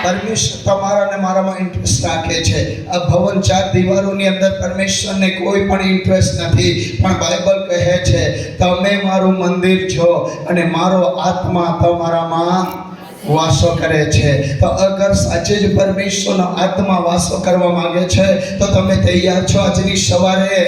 પરમેશ્વર તમારા અને મારામાં ઇન્ટરેસ્ટ રાખે છે. આ ભવન 4 દિવાલોની અંદર પરમેશ્વરને કોઈ પણ ઇન્ટરેસ્ટ નથી, પણ બાઇબલ કહે છે તમે મારું મંદિર છો અને મારો આત્મા તમારામાં વાસો કરે છે. તો અગર સાચે જ પરમેશ્વરનો આત્મા વાસો કરવા માંગે છે તો તમે તૈયાર છો આજની સવારે?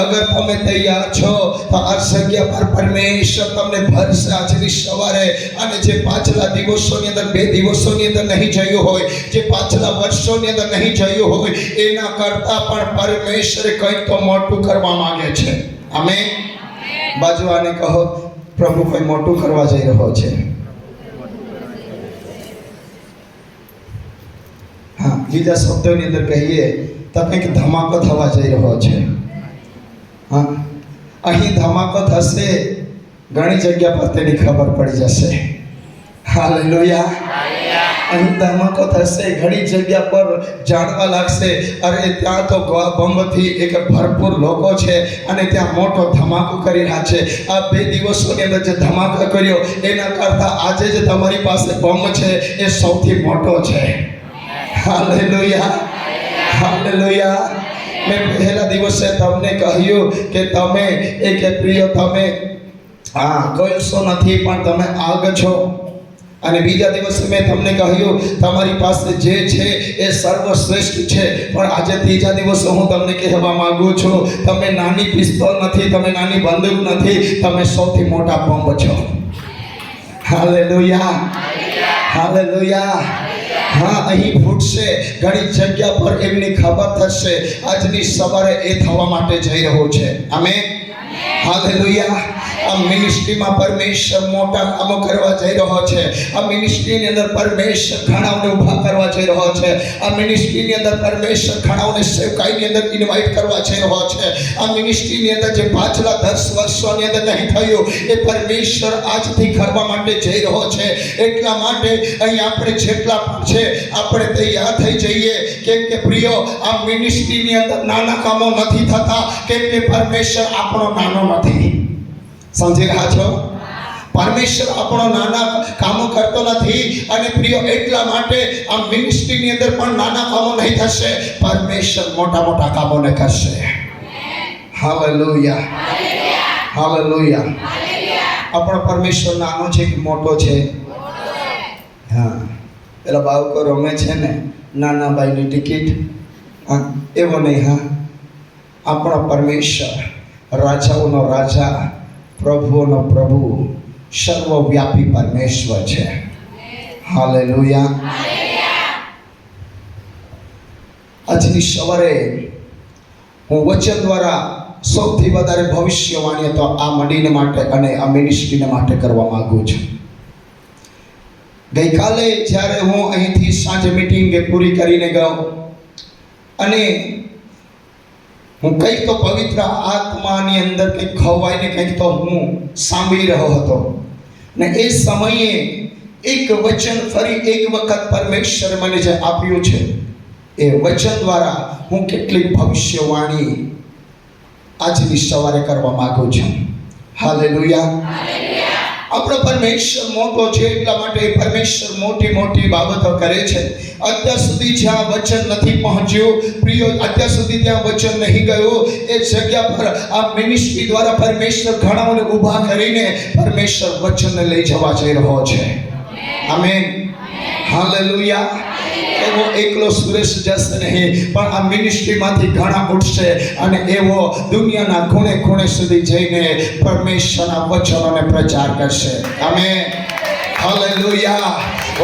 અગર તમે તૈયાર છો તો આ જગ્યા પર પરમેશ્વર તમને ભરશે આજની સવારે. અને જે પાછલા દિવસોની અંદર 2 દિવસોની અંદર નહીં જોયું હોય, જે પાછલા વર્ષોની અંદર નહીં જોયું હોય, એના કરતા પણ પરમેશ્વર કંઈક તો મોટું કરવા માંગે છે. આમેન. બાજુવાને કહો પ્રભુ કોઈ મોટું કરવા જઈ રહ્યો છે. હા, બીજા શબ્દોની અંદર કહીએ તો કંઈક ધમાકો થવા જઈ રહ્યો છે. હા, અહીં ધમાકો થશે, ઘણી જગ્યા પર તેની ખબર પડી જશે. હાલેલુયા. અહીં ધમાકો થશે, ઘણી જગ્યા પર જાણવા લાગશે અરે ત્યાં તો બોમ્બથી એક ભરપૂર લોકો છે અને ત્યાં મોટો ધમાકો કરી રહ્યા છે. આ 2 દિવસોની અંદર જે ધમાકો કર્યો એના કરતાં આજે જે તમારી પાસે બોમ્બ છે એ સૌથી મોટો છે. હાલેલુયા. હાલેલુયા. મેં પહેલા દિવસે તમને કહ્યું કે તમે એક પ્રિય તમે કોલસો નથી પણ તમે આગ છો. અને બીજા દિવસે મેં તમને કહ્યું તમારી પાસે જે છે એ સર્વશ્રેષ્ઠ છે. પણ આજે ત્રીજા દિવસે હું તમને કહેવા માંગુ છું તમે નાની પિસ્તોલ નથી, તમે નાની બંદૂક નથી, તમે સૌથી મોટા બોમ્બ છો. હાલેલુયા. હાલેલુયા. હા, અહીં ફૂટશે, ઘણી જગ્યા પર એમની ખબર થશે. આજની સવારે એ થવા માટે જઈ રહ્યો છે. આમેન. હાલેલુયા. આ મિનિસ્ટ્રીમાં પરમેશ્વર મોટા કામો કરવા જઈ રહ્યો છે. આ મિનિસ્ટ્રીની અંદર પરમેશ્વર ઘણાઓને ઊભા કરવા જઈ રહ્યો છે. આ મિનિસ્ટ્રીની અંદર પરમેશ્વર ઘણાઓને સેવકાઈની અંદર ઇન્વાઇટ કરવા જઈ રહ્યો છે. આ મિનિસ્ટ્રીની અંદર જે પાછલા 10 વર્ષોની અંદર નહીં થયું એ પરમેશ્વર આજથી કરવા માટે જઈ રહ્યો છે. એટલા માટે અહીં આપણે જેટલા પણ છે આપણે તૈયાર થઈ જઈએ. કેમ કે પ્રિયો, આ મિનિસ્ટ્રીની અંદર નાના કામો નથી થતા, કેમ કે પરમેશ્વર આપણો નાનો નથી. સમજી રહ્યા છો? પરમેશ્વર આપણો નાના કામો કરતો નથી. અને પ્રિયો, એટલા માટે આ મિનિસ્ટ્રીની અંદર પણ નાના કામો નહીં થશે, પરમેશ્વર મોટા મોટા કામોને કરશે. હાલેલુયા. હાલેલુયા. આપણો પરમેશ્વર નાનો છે કે મોટો છે? હા, પેલા બાળકો રમે છે ને નાના ભાઈની ટિકિટ, હા એવો નહીં. હા, આપણો પરમેશ્વર રાજાઓનો રાજા, પ્રભુઓનો પ્રભુ, સર્વવ્યાપી પરમેશ્વર છે. હાલેલુયા. આજની સવારે હું વચન દ્વારા સૌથી વધારે ભવિષ્યવાણી તો આ મંડીને માટે અને આ મિનિસ્ટ્રીને માટે કરવા માંગુ છું. ગઈકાલે જ્યારે હું અહીંથી સાંજે મીટિંગ પૂરી કરીને ગયો અને હું કંઈક તો પવિત્ર આત્માની અંદર કંઈક ખવાઈને કંઈક તો હું સાંભળી રહ્યો હતો. ને એ સમયે એક વચન ફરી એક વખત પરમેશ્વર મને જે આપ્યું છે એ વચન દ્વારા હું કેટલીક ભવિષ્યવાણી આજની સવારે કરવા માંગુ છું. હાલેલુયા. આપણો પરમેશ્વર મોટો છે, એટલા માટે પરમેશ્વર મોટી મોટી બાબતો કરે છે. અત્યાર સુધી જ્યાં વચન નથી પહોંચ્યું પ્રિયો, અત્યાર સુધી ત્યાં વચન નહીં ગયું, એ જગ્યા પર આ મિનિસ્ટ્રી દ્વારા પરમેશ્વર ઘણાઓને ઊભા કરીને પરમેશ્વર વચનને લઈ જવા જઈ રહ્યો છે. આમેન. હાલેલુયા. એવો એકલો સુરેશ જશે નહીં, પણ આ મિનિસ્ટ્રીમાંથી ઘણા ઉઠશે અને એવો દુનિયાના ખૂણે ખૂણે સુધી જઈને પરમેશ્વરના વચનોને પ્રચાર કરશે. આમેન. હાલેલુયા.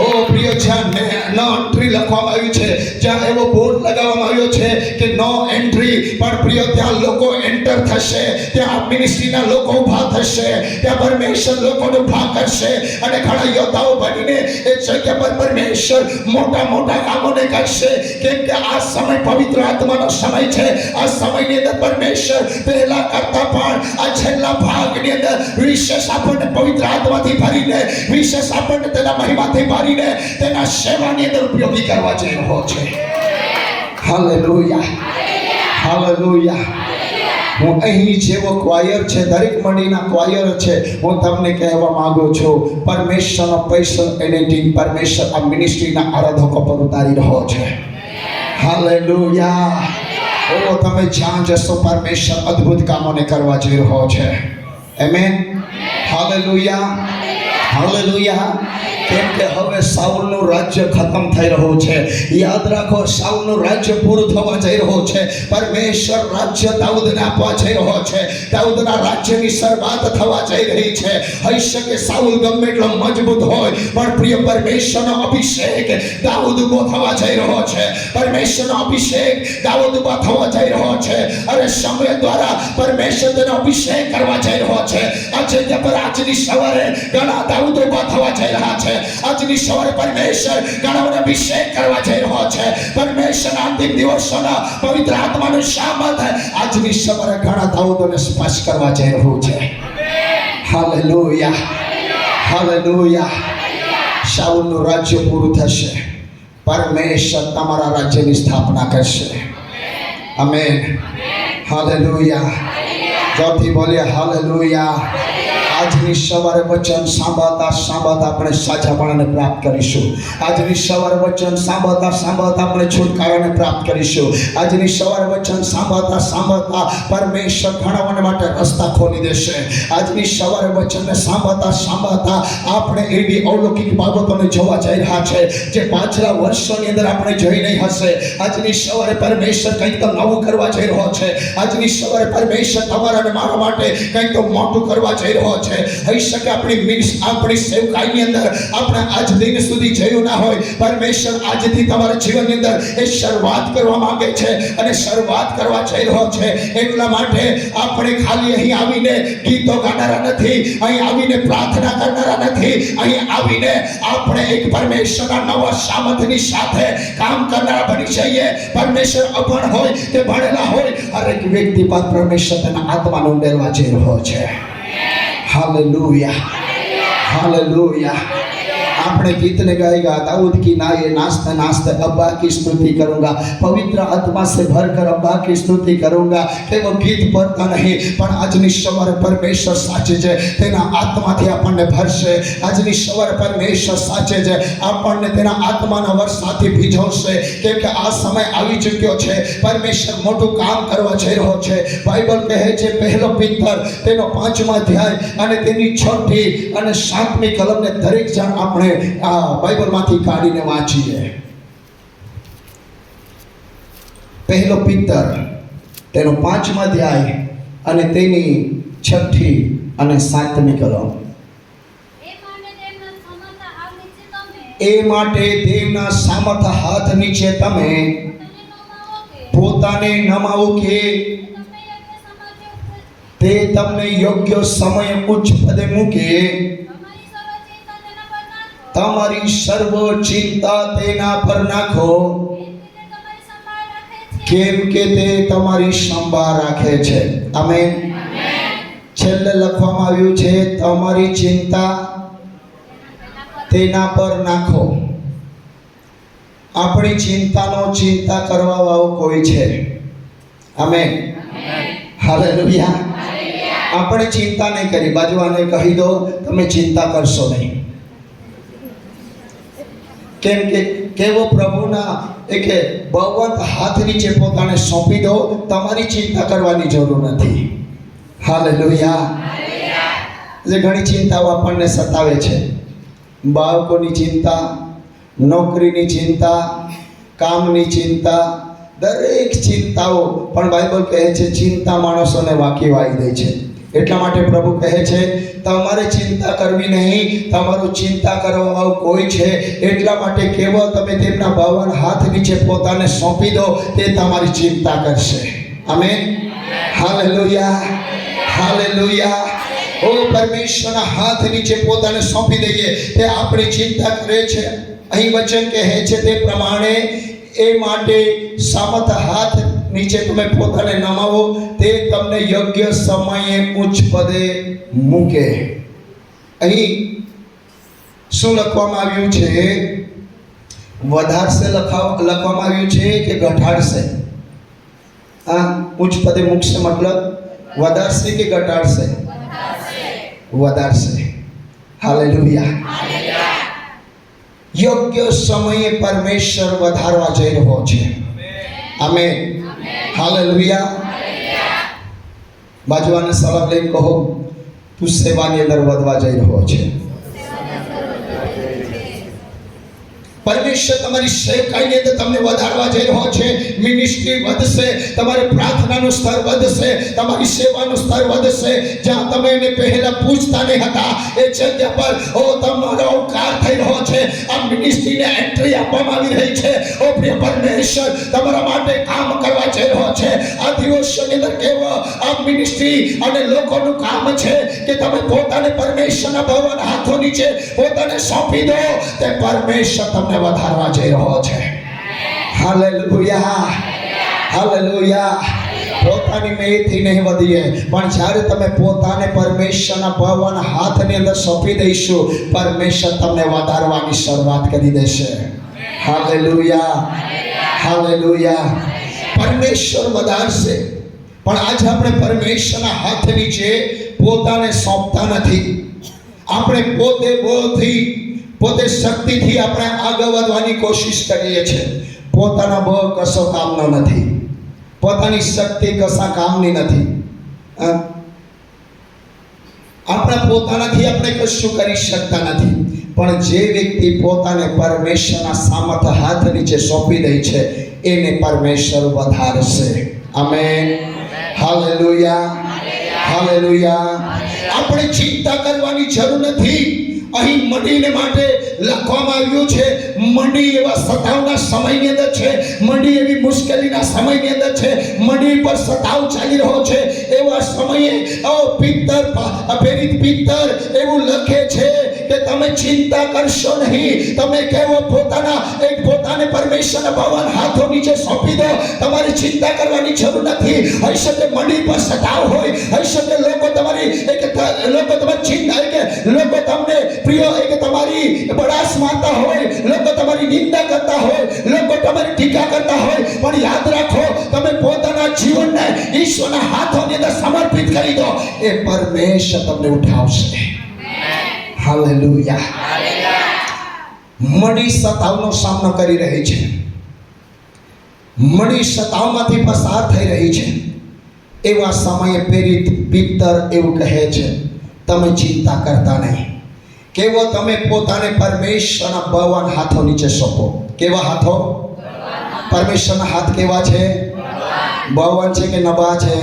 ઓ પ્રિય, જ્યાં નો એન્ટ્રી લખવામાં આવ્યું છે, જ્યાં એવો બોર્ડ લગાવવામાં આવ્યો છે કે નો એન્ટ્રી, પણ પ્રિય ત્યાં લોકો એન્ટર થશે, ત્યાં મિનિસ્ટ્રીના લોકો ઊભા થશે, ત્યાં પરમેશ્વર લોકોને ઊભા કરશે અને ઘણા યોદ્ધાઓ બનીને એ જગ્યા પર પરમેશ્વર મોટા મોટા કામોને કરશે. કેમ કે આ સમય પવિત્ર આત્માનો સમય છે. આ સમયની અંદર પરમેશ્વર પહેલા કરતા પણ આ છેલ્લા ભાગની અંદર વિશેષ આપણને પવિત્ર આત્માથી ભરીને, વિશેષ આપણને તેના મહિમાથી ભરીને તેના સેવાની અંદર ઉપયોગી કરવા જઈ રહ્યો છે. હાલેલુયા. હાલેલુયા. હું અહીં જેવો ક્વાયર છે, દરેક મંડળીના ક્વાયર છે, હું તમને કહેવા માંગુ છું, પરમેશ્વરનો સ્પેશિયલ એડિટિંગ પરમેશ્વર આ મિનિસ્ટ્રીના આરાધકો પર ઉતારી રહ્યો છે. હાલેલુયા. ઓ તમે જ્યાં જશો પરમેશ્વર અદ્ભુત કામોને કરવા જઈ રહ્યો છે. આમેન. હાલેલુયા. હાલેલુયા. કેમ કે હવે સાઉલનું રાજ્ય ખતમ થઈ રહ્યું છે. યાદ રાખો, સાઉલનું રાજ્ય પૂરું થવા જઈ રહ્યું છે. પરમેશ્વર રાજ્ય દાઉદને આપવા જઈ રહ્યો છે. દાઉદના રાજ્યની શરૂઆત થવા જઈ રહી છે. હોઈ શકે સાઉલ ગમે એટલો મજબૂત હોય, પણ પ્રિય પરમેશ્વરનો અભિષેક દાઉદ ઉભો થવા જઈ રહ્યો છે. પરમેશ્વરનો અભિષેક દાઉદ ઉભો થવા જઈ રહ્યો છે. અરે સમય દ્વારા પરમેશ્વર તેનો અભિષેક કરવા જઈ રહ્યો છે. આજની સવારે ઘણા દાઉદ ઉભા થવા જઈ રહ્યા છે. આજની સવારે પરમેશ્વર ઘણાઓને અભિષેક કરવા જઈ રહ્યો છે. પરમેશ્વરના અંતિમ દિવસોના પવિત્ર આત્માનું સામર્થ આજની સવારે ઘણા દાઉદોને સ્પર્શ કરવા જઈ રહ્યું છે. હાલેલુયા. હાલેલુયા. સાઉલનું રાજ્ય પૂરું થશે. પરમેશ્વર તમારા રાજ્યની સ્થાપના કરશે. આમેન. હાલેલુયા. જોરથી બોલીએ હાલેલુયા. આજની સવારે વચન સાંભળતા સાંભળતા આપણે સાજાપણાને પ્રાપ્ત કરીશું. આજની સવારે વચન સાંભળતા સાંભળતા આપણે છુટકારાને પ્રાપ્ત કરીશું. આજની સવારે વચન સાંભળતા સાંભળતા પરમેશ્વર ઘણાઓને માટે રસ્તા ખોલી દેશે. આજની સવારે વચનને સાંભળતા સાંભળતા આપણે એવી અલૌકિક બાબતોને જોવા જઈ રહ્યા છે જે પાછલા વર્ષોની અંદર આપણે જોઈ નહીં હશે. આજની સવારે પરમેશ્વર કંઈક તો નવું કરવા જઈ રહ્યો છે. આજની સવારે પરમેશ્વર તમારા અને મારા માટે કંઈક તો મોટું કરવા જઈ રહ્યો છે. હોઈ શકે આપણી સેવકાઈની અંદર આપણે આજ દિન સુધી જોયું ના હોય. પરમેશ્વર આજથી તમારા જીવનની અંદર એ શરૂઆત કરવા માંગે છે અને શરૂઆત કરવા જઈ રહ્યો છે. એટલા માટે આપણે ખાલી અહીં આવીને ગીતો ગાનારા નથી, અહીં આવીને પ્રાર્થના કરનારા નથી, અહીં આવીને આપણે એક પરમેશ્વરના નવા સામર્થ્યની સાથે કામ કરનારા બની જઈએ. પરમેશ્વર અભણ હોય કે ભણેલા હોય, હરેક વ્યક્તિ પર પરમેશ્વર તેના આત્માને ઉંડેલવા જઈ રહ્યો છે. हालेलुया. हालेलुया. આપણે ગીતને ગાएगा, दाऊद की नाये नाचते नाचते अब्बा की स्तुति करूंगा, पवित्र आत्मा से भरकर अब्बा की स्तुति करूंगा. કે वो ગીત પડતા નહીં, પણ આજની સવારે પરમેશ્વર સાચે છે, તેના આત્માથી આપણને ભરશે. આજની સવારે પરમેશ્વર સાચે છે, આપણને તેના આત્માના વરસાદથી ભીંજવશે. કેમ કે આ સમય આવી ચૂક્યો છે. પરમેશ્વર મોટું કામ કરવા જઈ રહ્યો છે. બાઇબલ કહે છે પહેલો પિત્તર તેનો 5મો અધ્યાય અને તેની 6મી અને 7મી કલમને દરેક જણ આપણે આ બાઇબલમાંથી કાઢીને વાંચીએ. પહેલો પિત્તર તેનો 5મો અધ્યાય અને તેની 6મી અને 7મી કલમ. એ માટે દેવના સામર્થ હાથ નીચે તમે પોતાને નમાવો કે તે તમને યોગ્ય સમય ઉચ્ચ પદે મૂકે. તમારી સર્વ ચિંતા તેના પર નાખો, કેમ કે તે તમારી સંભાળ રાખે છે. આમેન. છેલ્લે લખવામાં આવ્યું છે તમારી ચિંતા તેના પર નાખો. આપણી ચિંતાનો ચિંતા કરવા વાળો કોઈ છે? આમેન. હાલેલુયા. આપણે ચિંતા નહીં કરી, બાજુવાને કહી દો તમે ચિંતા કરશો નહીં. કેમ કે કેવો પ્રભુના કે બળવંત હાથ નીચે પોતાને સોંપી દો, તમારી ચિંતા કરવાની જરૂર નથી. હાલેલુયા. જે ઘણી ચિંતાઓ આપણને સતાવે છે, બાળકોની ચિંતા, નોકરીની ચિંતા, કામની ચિંતા, દરેક ચિંતાઓ. પણ બાઇબલ કહે છે ચિંતા માણસોને વાંકી વાળી દે છે. એટલા માટે પ્રભુ કહે છે તમારે ચિંતા કરવી નહીં, તમારું ચિંતા કરવાવાળું કોઈ છે. એટલા માટે કેવો તમે તેમના ભગવાન હાથ નીચે પોતાને સોંપી દો, તે તમારી ચિંતા કરશે. આમેન. હાલેલુયા. હાલેલુયા. ઓ પરમેશ્વરના હાથ નીચે પોતાને સોંપી દઈએ, તે આપણી ચિંતા કરે છે. અહીં વચન કહે છે તે પ્રમાણે એ માટે સામર્થ હાથ નીચે તમે પોતાને નમાવો, તે તમને યોગ્ય સમયે ઉચ્ચ પદે મૂકે. અહીં શું લખવામાં આવ્યું છે? વધારશે લખવામાં આવ્યું છે કે ઘટાડશે? ઉચ્ચ પદે મૂકશે મતલબ વધારશે કે ઘટાડશે? વધારશે. હાલેલુયા. યોગ્ય સમયે પરમેશ્વર વધારવા જઈ રહ્યો છે. આમેન. હાલેલુયા. બાજુવાને સલામ લઈને કહો, તું સેવાની અંદર વધવા જઈ રહ્યો છે. પરમેશ્વર તમારી સેવકાઈની અંદર તમને વધારવા જઈ રહ્યો છે. મિનિસ્ટ્રી વધશે, તમારી પ્રાર્થનાનું સ્તર વધશે, તમારી સેવાનું સ્તર વધશે. જ્યાં તમે એને પહેલા પૂછતા નહીં હતા એ જગ્યા પર તમારો અવકાર થઈ રહ્યો છે. આ મિનિસ્ટ્રીને એન્ટ્રી આપવામાં આવી રહી છે. ઓ પ્રિય પરમેશ્વર તમારા માટે કામ કરવા જઈ રહ્યો છે. આ દિવસોની અંદર કેવો આ મિનિસ્ટ્રી અને લોકોનું કામ છે કે તમે પોતાને પરમેશ્વરના ભવન હાથો નીચે પોતાને સોંપી દો. તે પરમેશ્વર તમને વધારવા જઈ રહ્યો છે. હાલેલુયા. હાલેલુયા. પોતાની મેથી નહીં વધીએ, પણ જ્યારે તમે પોતાને પરમેશ્વરના ભવન હાથની અંદર સોંપી દઈશું, પરમેશ્વર તમને વધારવાની શરૂઆત કરી દેશે. હાલેલુયા. હાલેલુયા. પરમેશ્વર વધારશે, પણ આજે આપણે પરમેશ્વરના હાથ નીચે પોતાને સોંપતા નથી. આપણે પોતે બોલથી પોતે શક્તિથી આપણે આગળ વધવાની કોશિશ કરીએ છીએ. પોતાના બળ કશો કામનો નથી, પોતાની શક્તિ કશા કામની નથી. આપણા પોતાનાથી આપણે કશું કરી શકતા નથી. પણ જે વ્યક્તિ પોતાને પરમેશ્વરના સામર્થ્ય હાથ નીચે સોંપી દે છે એને પરમેશ્વર વધારશે. આમેન. હાલેલુયા. હાલેલુયા. આપણે ચિંતા કરવાની જરૂર નથી. અહીં મંડીને માટે લખવામાં આવ્યું છે. મંડી એવા સતાવના સમયની અંદર છે, મંડી એવી મુશ્કેલીના સમયની અંદર છે, મંડી પર સતાવ ચાલી રહ્યો છે. એવા સમયે પિત્તર પ્રેરિત પિત્તર એવું લખે છે કે તમે ચિંતા કરશો નહીં. તમે કેવો પોતાને પરમેશ્વરના ભવન હાથો નીચે સોંપી દો. તમારી ચિંતા કરવાની જરૂર નથી. હોય શકે મંડી પર સતાવ હોય, હોય શકે લોકો તમારી ચિંતા કે લોકો તમને પ્રિય કે તમારી બડાસ મારતા હોય, લોકો તમારી નિંદા કરતા હોય, લોકો તમારી ટીકા કરતા હોય, પણ યાદ રાખો તમે પોતાના જીવનને ઈશ્વરના હાથોની અંદર સમર્પિત કરી દો. એ પરમેશ્વર તમને ઉઠાવશે. હાલેલુયા. મળી સતાવનો સામનો કરી રહી છે, મળી સતાવમાંથી પસાર થઈ રહી છે. એવા સમયે પ્રેરિત પિત્તર એવું કહે છે, તમે ચિંતા કરતા નહીં. કેવો તમે પોતાને પરમેશ્વરના ભવન હાથો નીચે સોંપો. કેવા હાથો? પરમેશ્વરના હાથ કેવા છે? ભગવાન છે કે નબા છે?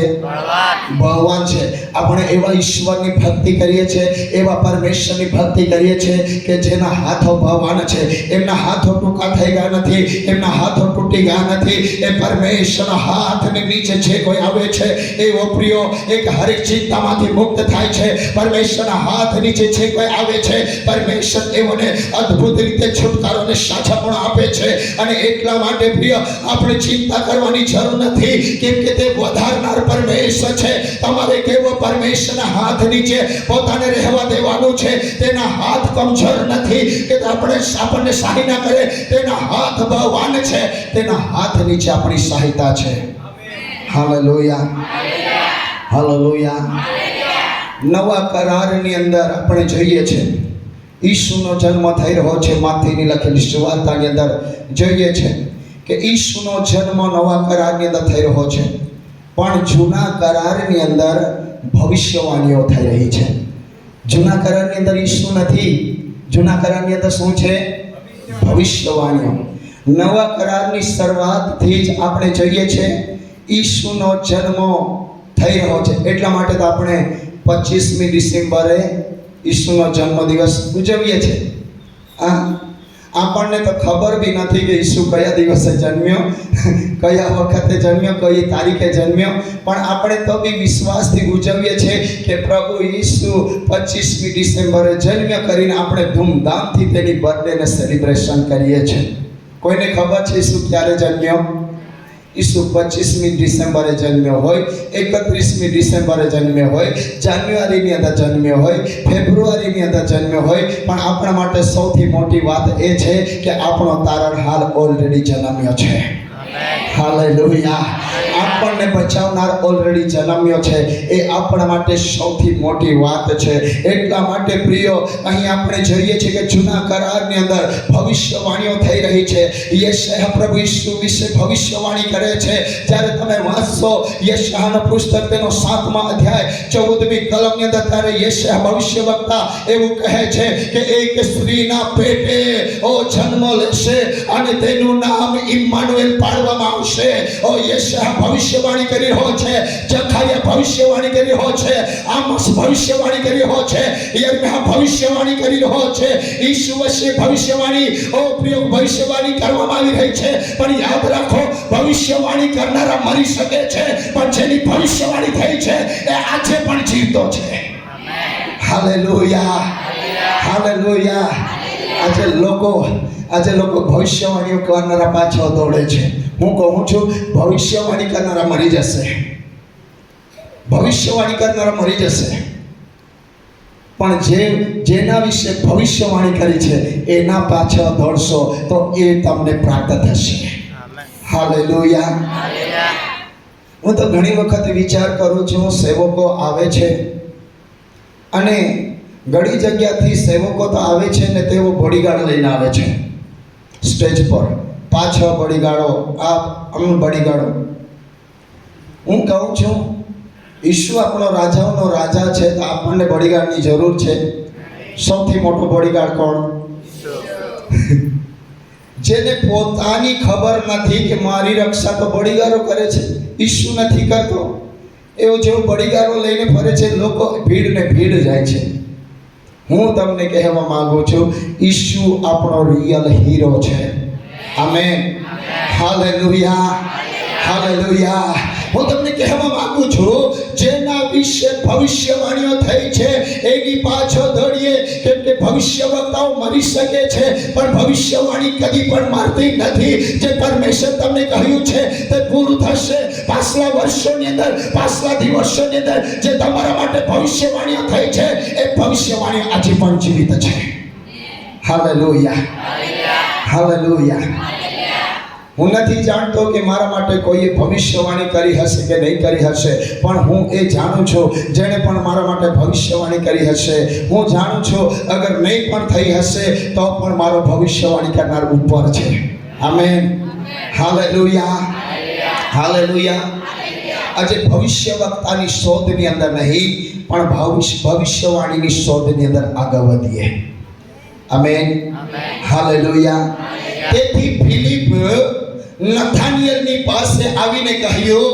ભગવાન છે. આપણે એવા ઈશ્વરની ભક્તિ કરીએ છીએ, એવા પરમેશ્વરની ભક્તિ કરીએ છીએ કે જેના હાથો ભગવાન છે. એમના હાથો ટૂંકા થઈ ગયા નથી, એમના હાથો તૂટી ગયા નથી. એ પરમેશ્વરના હાથની નીચે જે કોઈ આવે છે એવો પ્રિયો એક હરેક ચિંતામાંથી મુક્ત થાય છે. પરમેશ્વરના હાથ નીચે જે કોઈ આવે છે પરમેશ્વર તેઓને અદ્ભુત રીતે છુટકારો અને સાચાપણું આપે છે. અને એટલા માટે પ્રિય આપણે ચિંતા કરવાની જરૂર નથી, કેમ કે તે વધારનાર પરમેશ્વર છે. તમારે કેવો પરમેશ્વરના હાથ નીચે પોતાને રહેવા દેવાનું છે. તેના હાથ કમજોર નથી કે આપણને સહાય ના કરે. તેના હાથ બળવાન છે, તેના હાથ નીચે આપણી સહાયતા છે. હાલેલુયા. હાલેલુયા. નવા કરારની અંદર આપણે જોઈએ છે ઈસુનો જન્મ થઈ રહ્યો છે. માથેની લખેલી સુવાર્તાની અંદર જોઈએ છે કે ઈસુનો જન્મ નવા કરારની અંદર થઈ રહ્યો છે, પણ જૂના કરારની અંદર ભવિષ્યવાણીઓ થઈ રહી છે. જૂના કરારની અંદર ઈસુ નથી, જૂના કરારની અંદર શું છે? ભવિષ્યવાણીઓ. નવા કરારની શરૂઆતથી જ આપણે જોઈએ છે ઈસુનો જન્મ થઈ રહ્યો છે. એટલા માટે તો આપણે 25મી ડિસેમ્બરે ઈસુનો જન્મદિવસ ઉજવીએ છીએ. આપણને તો ખબર બી નથી કે ઈસુ કયા દિવસે જન્મ્યો, કયા વખતે જન્મ્યો, કઈ તારીખે જન્મ્યો, પણ આપણે તો બી વિશ્વાસથી ઉજવીએ છીએ કે પ્રભુ ઈસુ 25મી ડિસેમ્બરે જન્મ્યો કરીને આપણે ધૂમધામથી તેની બર્થડેને સેલિબ્રેશન કરીએ છીએ. કોઈને ખબર છે ઈસુ ક્યારે જન્મ્યો? ઈસુ 25મી ડિસેમ્બરે જન્મ્યો હોય, 31મી ડિસેમ્બરે જન્મ્યો હોય, જાન્યુઆરીની અંદર જન્મ્યો હોય, ફેબ્રુઆરીની અંદર જન્મ્યો હોય, પણ આપણા માટે સૌથી મોટી વાત એ છે કે આપણો તારણહાર ઓલરેડી જન્મ્યો છે. હાલેલુયા. આપણને બચાવનાર ઓલરેડી જન્મ્યો છે. એ આપણા માટે સૌથી મોટી વાત છે. એટલા માટે પ્રિયો, અહીં આપણે જોઈએ છીએ કે જૂના કરારની અંદર ભવિષ્યવાણીઓ થઈ રહી છે. યશાયા પ્રભુ ઈસુ વિશે ભવિષ્યવાણી કરે છે. જ્યારે તમે વાંચશો યશાયાના પુસ્તક તેનો 7મા અધ્યાય 14મી કલમની અંદર, ત્યારે યશાયા ભવિષ્યવક્તા એવું કહે છે કે એક સ્ત્રીના પેટે જન્મ લેશે અને તેનું નામ ઇમ્માનુએલ પાડવામાં આવશે. યશાયા ભવિષ્યવાણી કરી રહ્યો છે, જખારિયા ભવિષ્યવાણી કરી રહ્યો છે, આમોસ ભવિષ્યવાણી કરી રહ્યો છે, યર્મિયા ભવિષ્યવાણી કરી રહ્યો છે, ઈસુ વિશે ભવિષ્યવાણી પ્રિય ભવિષ્યવાણી કરવામાં આવી રહી છે. પણ યાદ રાખો, ભવિષ્યવાણી કરનારા મરી શકે છે, પણ જેની ભવિષ્યવાણી થઈ છે એ આજે પણ જીવતો છે. Hallelujah, hallelujah. આજે લોકો ભવિષ્યવાણીઓ કરનારા પાછળ દોડે છે. હું કહું છું, ભવિષ્યવાણી કરનારા મરી જશે. ભવિષ્યવાણી કરનારા મરી જશે, પણ જેના વિશે ભવિષ્યવાણી કરી છે એના પાછળ દોડશો તો એ તમને પ્રાપ્ત થશે. હાલેલુયા. હું તો ઘણી વખત વિચાર કરું છું, સેવકો આવે છે અને ઘણી જગ્યાથી સેવકો તો આવે છે ને તેઓ બોડીગાર્ડ લઈને આવે છે સ્ટેજ પર. પાછળ બોડીગાર્ડો, બોડીગાર્ડો. હું કહું છું, ઈસુ આપણો રાજાઓનો રાજા છે, તો આપણને બોડીગાર્ડની જરૂર છે. સૌથી મોટો બોડીગાર્ડ કોણ? જેને પોતાની ખબર નથી કે મારી રક્ષા તો બોડીગાર્ડો કરે છે, ઈસુ નથી કરતો. એવો જેવો બોડીગાર્ડો લઈને ફરે છે, લોકો ભીડ જાય છે. હું તમને કહેવા માંગુ છું, ઈસુ આપણો રિયલ હીરો છે. આમેન. Hallelujah, hallelujah. હું તમને કહેવા માંગુ છું, જેના વિશે ભવિષ્યવાણીઓ થઈ છે એની પાછળ દોડીએ, કેમ કે ભવિષ્યવક્તાઓ મરી શકે છે પણ ભવિષ્યવાણી કદી પણ મરતી નથી. જે પરમેશ્વર તમને કહ્યું છે તે પૂરું થશે. પાછલા વર્ષોની અંદર, પાછલા દિવસોની અંદર જે તમારા માટે ભવિષ્યવાણીઓ થઈ છે એ ભવિષ્યવાણીઓ આજે પણ જીવિત છે. Hallelujah, hallelujah. હું નથી જાણતો કે મારા માટે કોઈએ ભવિષ્યવાણી કરી હશે કે નહીં કરી હશે, પણ હું એ જાણું છું, જેણે પણ મારા માટે ભવિષ્યવાણી કરી હશે, હું જાણું છું અગર નહીં પણ થઈ હશે તો પણ મારો ભવિષ્યવાણી કરનાર ઉપર છે. આમેન. Hallelujah, hallelujah. આજે ભવિષ્યવક્તાની શોધની અંદર નહીં, પણ ભવિષ્યવાણીની શોધની અંદર આગળ વધીએ. આમેન. હાલેલુયા. તેથી ફિલિપ નથાનિયલની પાસે આવીને કહ્યું,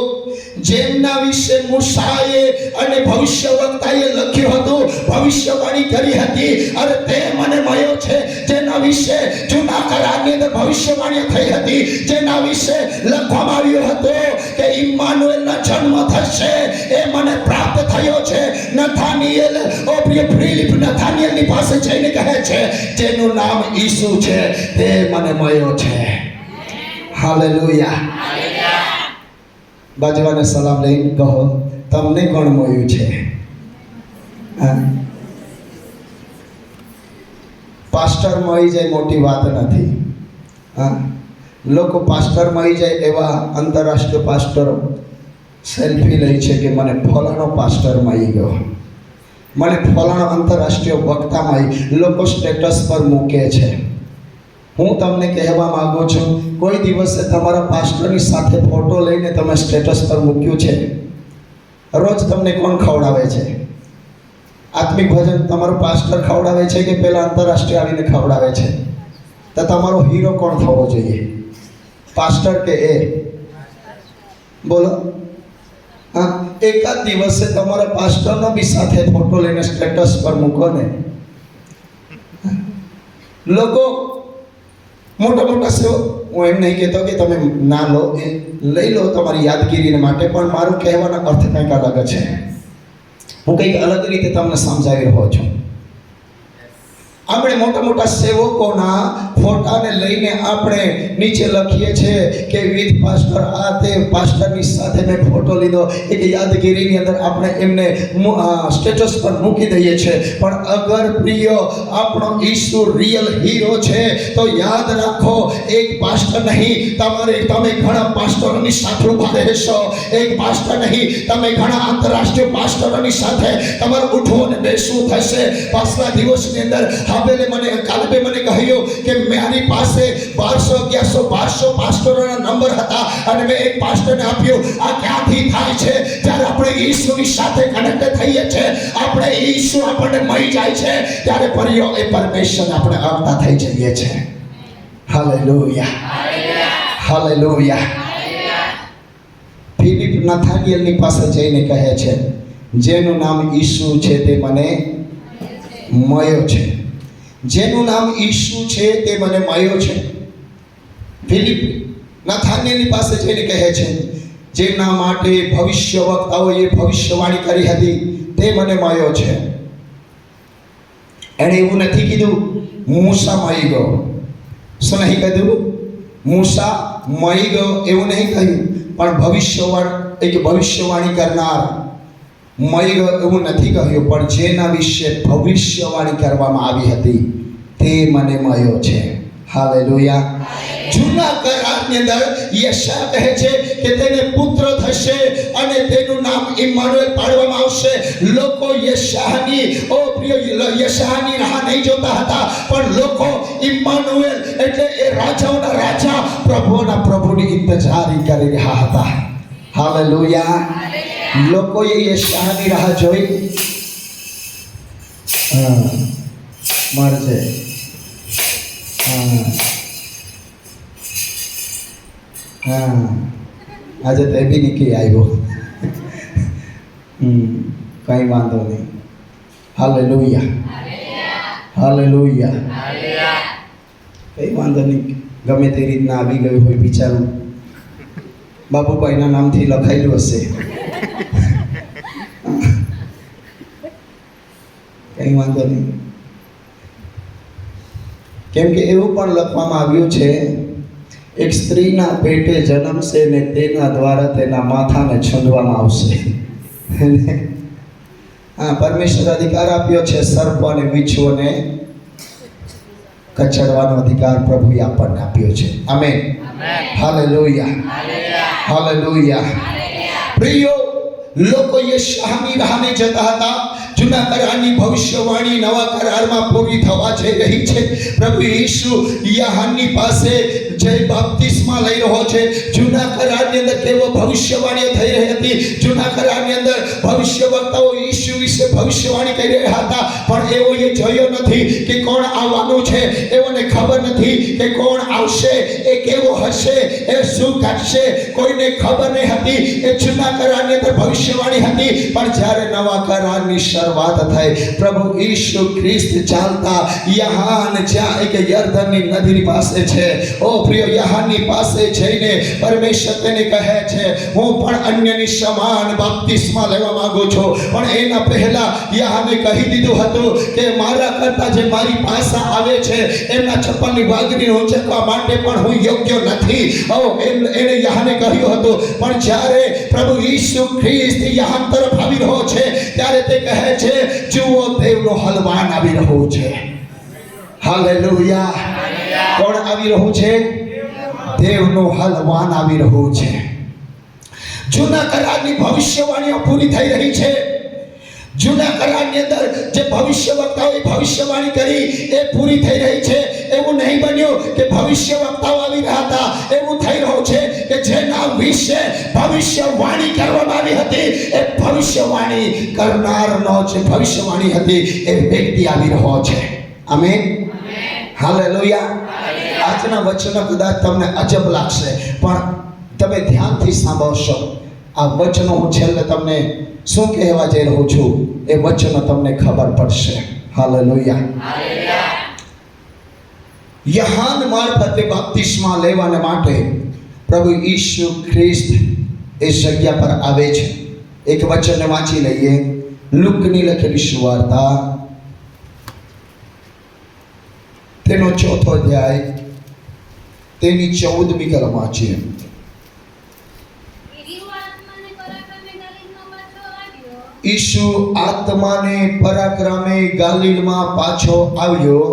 જેમના વિશે મૂસાએ અને ભવિષ્યવક્તાએ લખ્યું હતું, ભવિષ્યવાણી કરી હતી, અરે તે મને મળ્યો છે. જેના વિશે જૂના કરારની અંદર ભવિષ્યવાણી થઈ હતી, જેના વિશે લખવામાં આવ્યું હતું કે ઇમ્માનુએલનો જન્મ થશે, એ મને પ્રાપ્ત થયો છે. નથાનિયલ, ફિલિપ નથાનિયલની પાસે જઈને કહે છે, જેનું નામ ઈસુ છે તે મને મળ્યો છે. હાલેલુયા. બાજવાને સલામ લઈને કહો, તમને કોણ મળ્યું છે? પાસ્ટર મળી જાય મોટી વાત નથી. લોકો પાસ્ટર મળી જાય એવા આંતરરાષ્ટ્રીય પાસ્ટરો સેલ્ફી લે છે કે મને ફલાણો પાસ્ટર મળી ગયો, મને ફલાણો આંતરરાષ્ટ્રીય વક્તા મળી. લોકો સ્ટેટસ પર મૂકે છે. હું તમને કહેવા માંગુ છું, કોઈ દિવસે તમારા પાસ્ટરની સાથે ફોટો લઈને તમે સ્ટેટસ પર મૂક્યું છે? રોજ તમને કોણ ખવડાવે છે? આત્મિક ભોજન તમારો પાસ્ટર ખવડાવે છે કે પેલા આંતરરાષ્ટ્રીય આવીને ખવડાવે છે? તો તમારો હીરો કોણ થવો જોઈએ, પાસ્ટર કે એ? બોલો. હા, એકાદ દિવસે તમારા પાસ્ટરનો બી સાથે ફોટો લઈને સ્ટેટસ પર મૂકો ને. લોકો મોટા મોટા સેવક, હું એમ નહીં કહેતો કે તમે ના લો, એ લઈ લો તમારી યાદગીરીને માટે, પણ મારું કહેવાનો અર્થ કંઈક અલગ છે. હું કંઈક અલગ રીતે તમને સમજાવી રહ્યો છું. આપણે મોટા મોટા સેવકોના ફોટાને લઈને આપણે નીચે લખીએ છીએ કે વિથ પાસ્ટર આ તે પાસ્ટરની સાથે મેં ફોટો લીધો એક યાદગીરીની અંદર આપણે એમને સ્ટેટસ પર મૂકી દઈએ છીએ. પણ અગર પ્રિય આપણો ઈસુ રિયલ હીરો છે તો યાદ રાખો, એક પાસ્ટર નહીં, તમે ઘણા પાસ્ટરોની સાથે ઉભા રહેશો. એક પાસ્ટર નહીં, તમે ઘણા આંતરરાષ્ટ્રીય પાસ્ટરોની સાથે તમારે ઉઠવું અને બેસવું થશે. પાછલા દિવસની અંદર કાલે મને કહ્યું કે મારી પાસે 1200 પાસ્ટરોના નંબર હતા અને મેં એક પાસ્ટરને આપ્યું. આ ક્યાંથી થાય છે? જ્યારે આપણે ઈસુની સાથે કનેક્ટ થઈએ છીએ, આપણે ઈસુ આપણને મળી જાય છે, ત્યારે પરિયો એ પરમેશ્વર આપણે આવતા થઈ જઈએ છીએ. Hallelujah, hallelujah. ફિલિપ નથાનિયલની પાસે જઈને કહે છે, જેનું નામ ઈસુ છે તે મને મળ્યો છે. જેનું નામ ઈસુ છે તે મને મળ્યો છે. ફિલિપ નથાનિયલની પાસે જઈને કહે છે, જેના માટે ભવિષ્ય વક્તાઓએ ભવિષ્યવાણી કરી હતી તે મને મળ્યો છે. એણે એવું નથી કીધું મૂસા મળી ગયો. શું નહીં કીધું? મૂસા મળી ગયો એવું નહીં કહ્યું, પણ ભવિષ્યવાણી કરનાર મળી ગયો એવું નથી કહ્યું, પણ જેના વિશે ભવિષ્યવાણી કરવામાં આવી હતી તે મને મળ્યો છે. હાલેલુયા. જૂના કરારની અંદર યશાયા કહે છે કે તેને પુત્ર થશે અને તેનું નામ ઇમ્માનુએલ પાડવામાં આવશે. લોકો યશાયાની રાહ નહીં જોતા હતા, પણ લોકો ઇમ્માનુએલ એટલે એ રાજાઓના રાજા, પ્રભુના પ્રભુની ઇંતજારી કરી રહ્યા હતા. હાલેલુયા. લોકોએ યશાયાની રાહ જોઈ. મારજે. આજે તો બી નીકળી આવ્યો. કંઈ વાંધો નહીં. Hallelujah, hallelujah. કંઈ વાંધો નહીં, ગમે તે રીતના આવી ગયું હોય બિચારું. બાબુભાઈના નામથી લખાયેલું હશે. કંઈ વાંધો નહીં. કેમ કે એવું પણ લખવામાં આવ્યું છે, એક સ્ત્રીના પેટે જન્મશે ને તેના દ્વારા તેના માથાને છંદવામાં આવશે. પરમેશ્વર અધિકાર આપ્યો છે, સર્પ અને વીછુઓને કચડવાનો અધિકાર પ્રભુએ આપણને આપ્યો છે. આમેન. Hallelujah, hallelujah. પ્રિયો, લોકો યશાયાની રાહને જતા હતા. જૂના કરારની ભવિષ્યવાણી નવા કરારમાં પૂરી થવા જઈ રહી છે. પ્રભુ ઈસુ યહાનની પાસે જય બાપ્તિસ્મા લઈ રહ્યો છે. જૂના કરારની અંદર કેવો ભવિષ્યવાણીઓ થઈ રહી હતી. જૂના કરારની અંદર ભવિષ્ય વક્તાઓ ઈસુ વિશે ભવિષ્યવાણી કરી રહ્યા હતા, પણ એવો એ જોયો નથી કે કોણ આવવાનું છે. એઓને ખબર નથી કે કોણ આવશે, એ કેવો હશે, એ શું કરશે, કોઈને ખબર નહીં હતી. એ જૂના કરારની અંદર ભવિષ્યવાણી હતી, પણ જ્યારે નવા કરારની શરૂઆત થઈ, પ્રભુ ઈસુ ખ્રિસ્ત ચાલતા યહાન, જ્યાં એક યર્દનની નદીની પાસે છે, ઓ પ્રિય, યહાનની પાસે જઈને પરમેશ્વર તેને કહે છે, હું પણ અન્યની સમાન બાપ્તિસ્મા લેવા માંગુ છું. પણ એના પહેલા યહાને કહી દીધું હતું કે મારા કરતા જે મારી પાસે આવે છે એમના ચપ્પલની વાગડી ઊંચકવા માટે પણ હું યોગ્ય નથી. એને યહાને કહ્યું હતું. પણ જ્યારે પ્રભુ ઈસુ ખ્રિસ્ત યહાન તરફ આવી રહ્યો છે, ત્યારે તે કહે છે, જુઓ દેવનો હલવાન આવી રહ્યો છે. હાલેલુયા. કોણ આવી રહ્યું છે? દેવનો હલવાન આવી રહ્યો છે. જૂના કરારની ભવિષ્યવાણીઓ પૂરી થઈ રહી છે. જૂના કરારની અંદર જે ભવિષ્ય વક્તાઓએ ભવિષ્યવાણી કરી એ પૂરી થઈ રહી છે. એવું નહીં બન્યું કે ભવિષ્ય વક્તાઓ આવી રહ્યા હતા. એવું થઈ રહ્યું છે કે જેના વિશે ભવિષ્યવાણી કરવામાં આવી હતી, એ ભવિષ્યવાણી કરનારનો જે ભવિષ્યવાણી હતી એ વ્યક્તિ આવી રહ્યો છે. આમેન. હાલેલુયા. આજના વચનો કદાચ તમને અજબ લાગશે, પણ તમે ધ્યાનથી સાંભળશો. આ વચનો હું છેલ્લે તમને શું કહેવા જઈ રહ્યો છું એ વચનો તમને ખબર પડશે. હાલેલુયા. યહાન મારફતે બાપ્તિસ્મા લેવાને માટે પ્રભુ ઈસુ ખ્રિસ્ત એ જગ્યા પર આવે છે. એક વચનને વાંચી લઈએ. લુકની લખેલી સુવાર્તા તેનો ચોથો અધ્યાય તેની 14મી કલમ વાંચીએ. ઈસુ આત્માને પરાક્રમે ગાલિલમાં પાછો આવ્યો.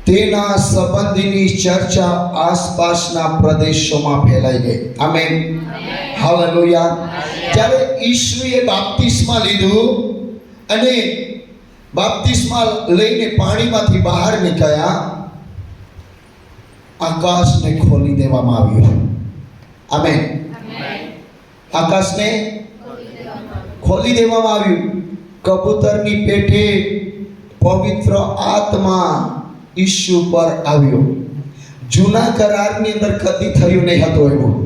તેના સંબંધીની ચર્ચા આસપાસના પ્રદેશોમાં ફેલાઈ ગઈ. આમેન. હાલેલુયા. જ્યારે ઈસુએ બાપ્તિસ્મા લીધું અને બાપ્તિસ્મા લઈને પાણીમાંથી બહાર નીકળ્યા, આકાશને ખોલી દેવામાં આવ્યું. આમેન. આકાશને ખોલી દેવામાં આવ્યું. કબૂતરની પેટે પવિત્ર આત્મા ઈસુ પર આવ્યો. જૂના કરારની અંદર કદી થયું નહીં હતું એવું.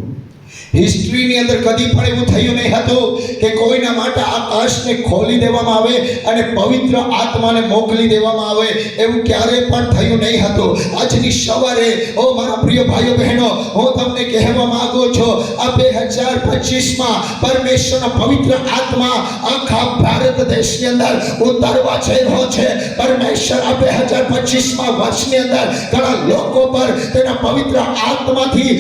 હિસ્ટ્રીની અંદર કદી પણ એવું થયું નહીં હતું કે કોઈના માટે આકાશને ખોલી દેવામાં આવે અને પવિત્ર આત્માને મોકલી દેવામાં આવે. એવું ક્યારેય પણ થયું નહીં હતું. આજની સવારે ઓ મારા પ્રિય ભાઈઓ બહેનો, હું તમને કહેવા માંગુ છું, આ 2025માં પરમેશ્વરના પવિત્ર આત્મા આખા ભારત દેશની અંદર ઉતારવા જઈ રહ્યો છે. પરમેશ્વર આ 2025માં વર્ષની અંદર ઘણા લોકો પર તેના પવિત્ર આત્માથી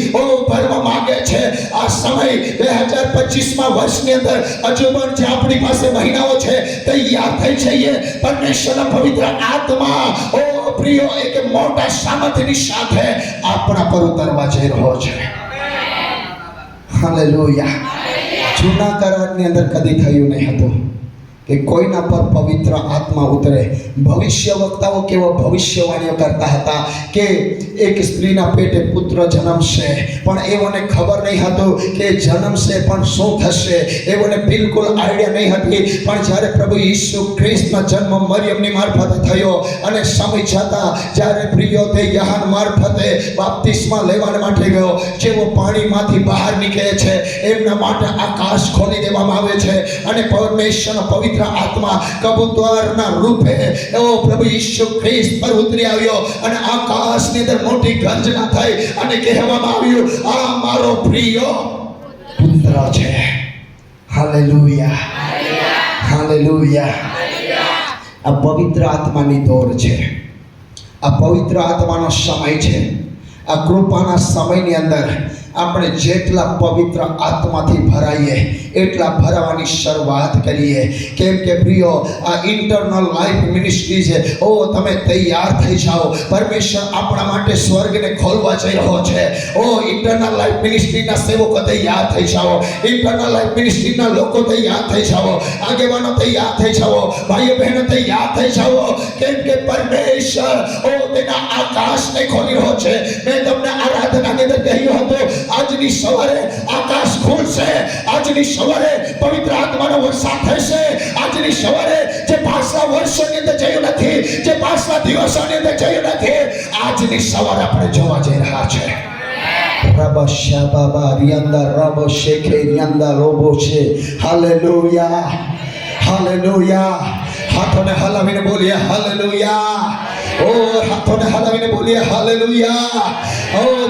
ભરવા માંગે છે. આ સમય 2025માં વર્ષની અંદર હજુ પણ જે આપણી પાસે મહિનાઓ છે, તૈયાર થઈ જઈએ. પરમેશ્વરના પવિત્ર આત્મા પ્રિય એક મોટા સામર્થ્યની સાથે આપણા પર ઉતરવા જઈ રહ્યો છે. હાલેલુયા. જૂના કરારની અંદર કદી થયું નહીં હતું કે કોઈના પર પવિત્ર આત્મા ઉતરે. ભવિષ્ય વક્તાઓ કેવો ભવિષ્યવાણીઓ કરતા હતા કે એક સ્ત્રીના પેટે પુત્ર જન્મશે, પણ એઓને ખબર નહીં હતું કે જન્મશે પણ શું થશે. એઓને બિલકુલ આઈડિયા નહીં હતી. પણ જ્યારે પ્રભુ ઈસુ ખ્રિસ્તનો જન્મ મરિયમની મારફતે થયો અને સમય જતા જ્યારે પ્રિયો તે યહાન મારફતે બાપ્તિસ્મા લેવા માટે ગયો, જેવો પાણીમાંથી બહાર નીકળે છે એમના માટે આકાશ ખોલી દેવામાં આવે છે અને પરમેશ્વરનો પવિત્ર આત્મા કબૂતરના રૂપે પ્રભુ ઈસુ ખ્રિસ્ત પર ઉતરી આવ્યો અને આકાશની અંદર મોટી ગર્જના થઈ અને કહેવામાં આવ્યું, આ મારો પ્રિય પુત્ર છે. હાલેલુયા. હાલેલુયા. આ પવિત્ર આત્માની દોર છે. આ પવિત્ર આત્માનો સમય છે. આ કૃપાના સમયની અંદર આપણે જેટલા પવિત્ર આત્માથી ભરાઈએ એટલા ભરાવાની શરૂઆત કરીએ. કેમ કે પ્રિયો, આ ઇન્ટરનલ લાઈફ મિનિસ્ટ્રી છે. તમે તૈયાર થઈ જાઓ. પરમેશ્વર આપણા માટે સ્વર્ગને ખોલવા જઈ રહ્યો છે. ઇન્ટરનલ લાઈફ મિનિસ્ટ્રીના સેવકો તૈયાર થઈ જાઓ. ઇન્ટરનલ લાઈફ મિનિસ્ટ્રીના લોકો તૈયાર થઈ જાઓ. આગેવાનો તૈયાર થઈ જાઓ. ભાઈઓ બહેનો તૈયાર થઈ જાઓ. કેમ કે પરમેશ્વર તેના આકાશને ખોલી રહ્યો છે. મેં તમને આરાધનાની અંદર કહ્યું હતું, આજની સવારે આકાશ ખુલશે. આજની સવારે પવિત્ર આત્માનો વરસાદ થશે. આજની સવારે જે પાછલા વર્ષોની અંદર જોયું નથી, જે પાછલા દિવસોની અંદર જોયું નથી, આજની સવારે આપણે જોવા જઈ રહ્યા છે. રબ શાબાબા રિયંદા રબ શેખે રિયંદા રોબો છે. હાલેલુયા. હાલેલુયા. હાથોને હલાવીને બોલીએ હાલેલુયા. હાથોને હલાવીને બોલીએ હાલેલુયા.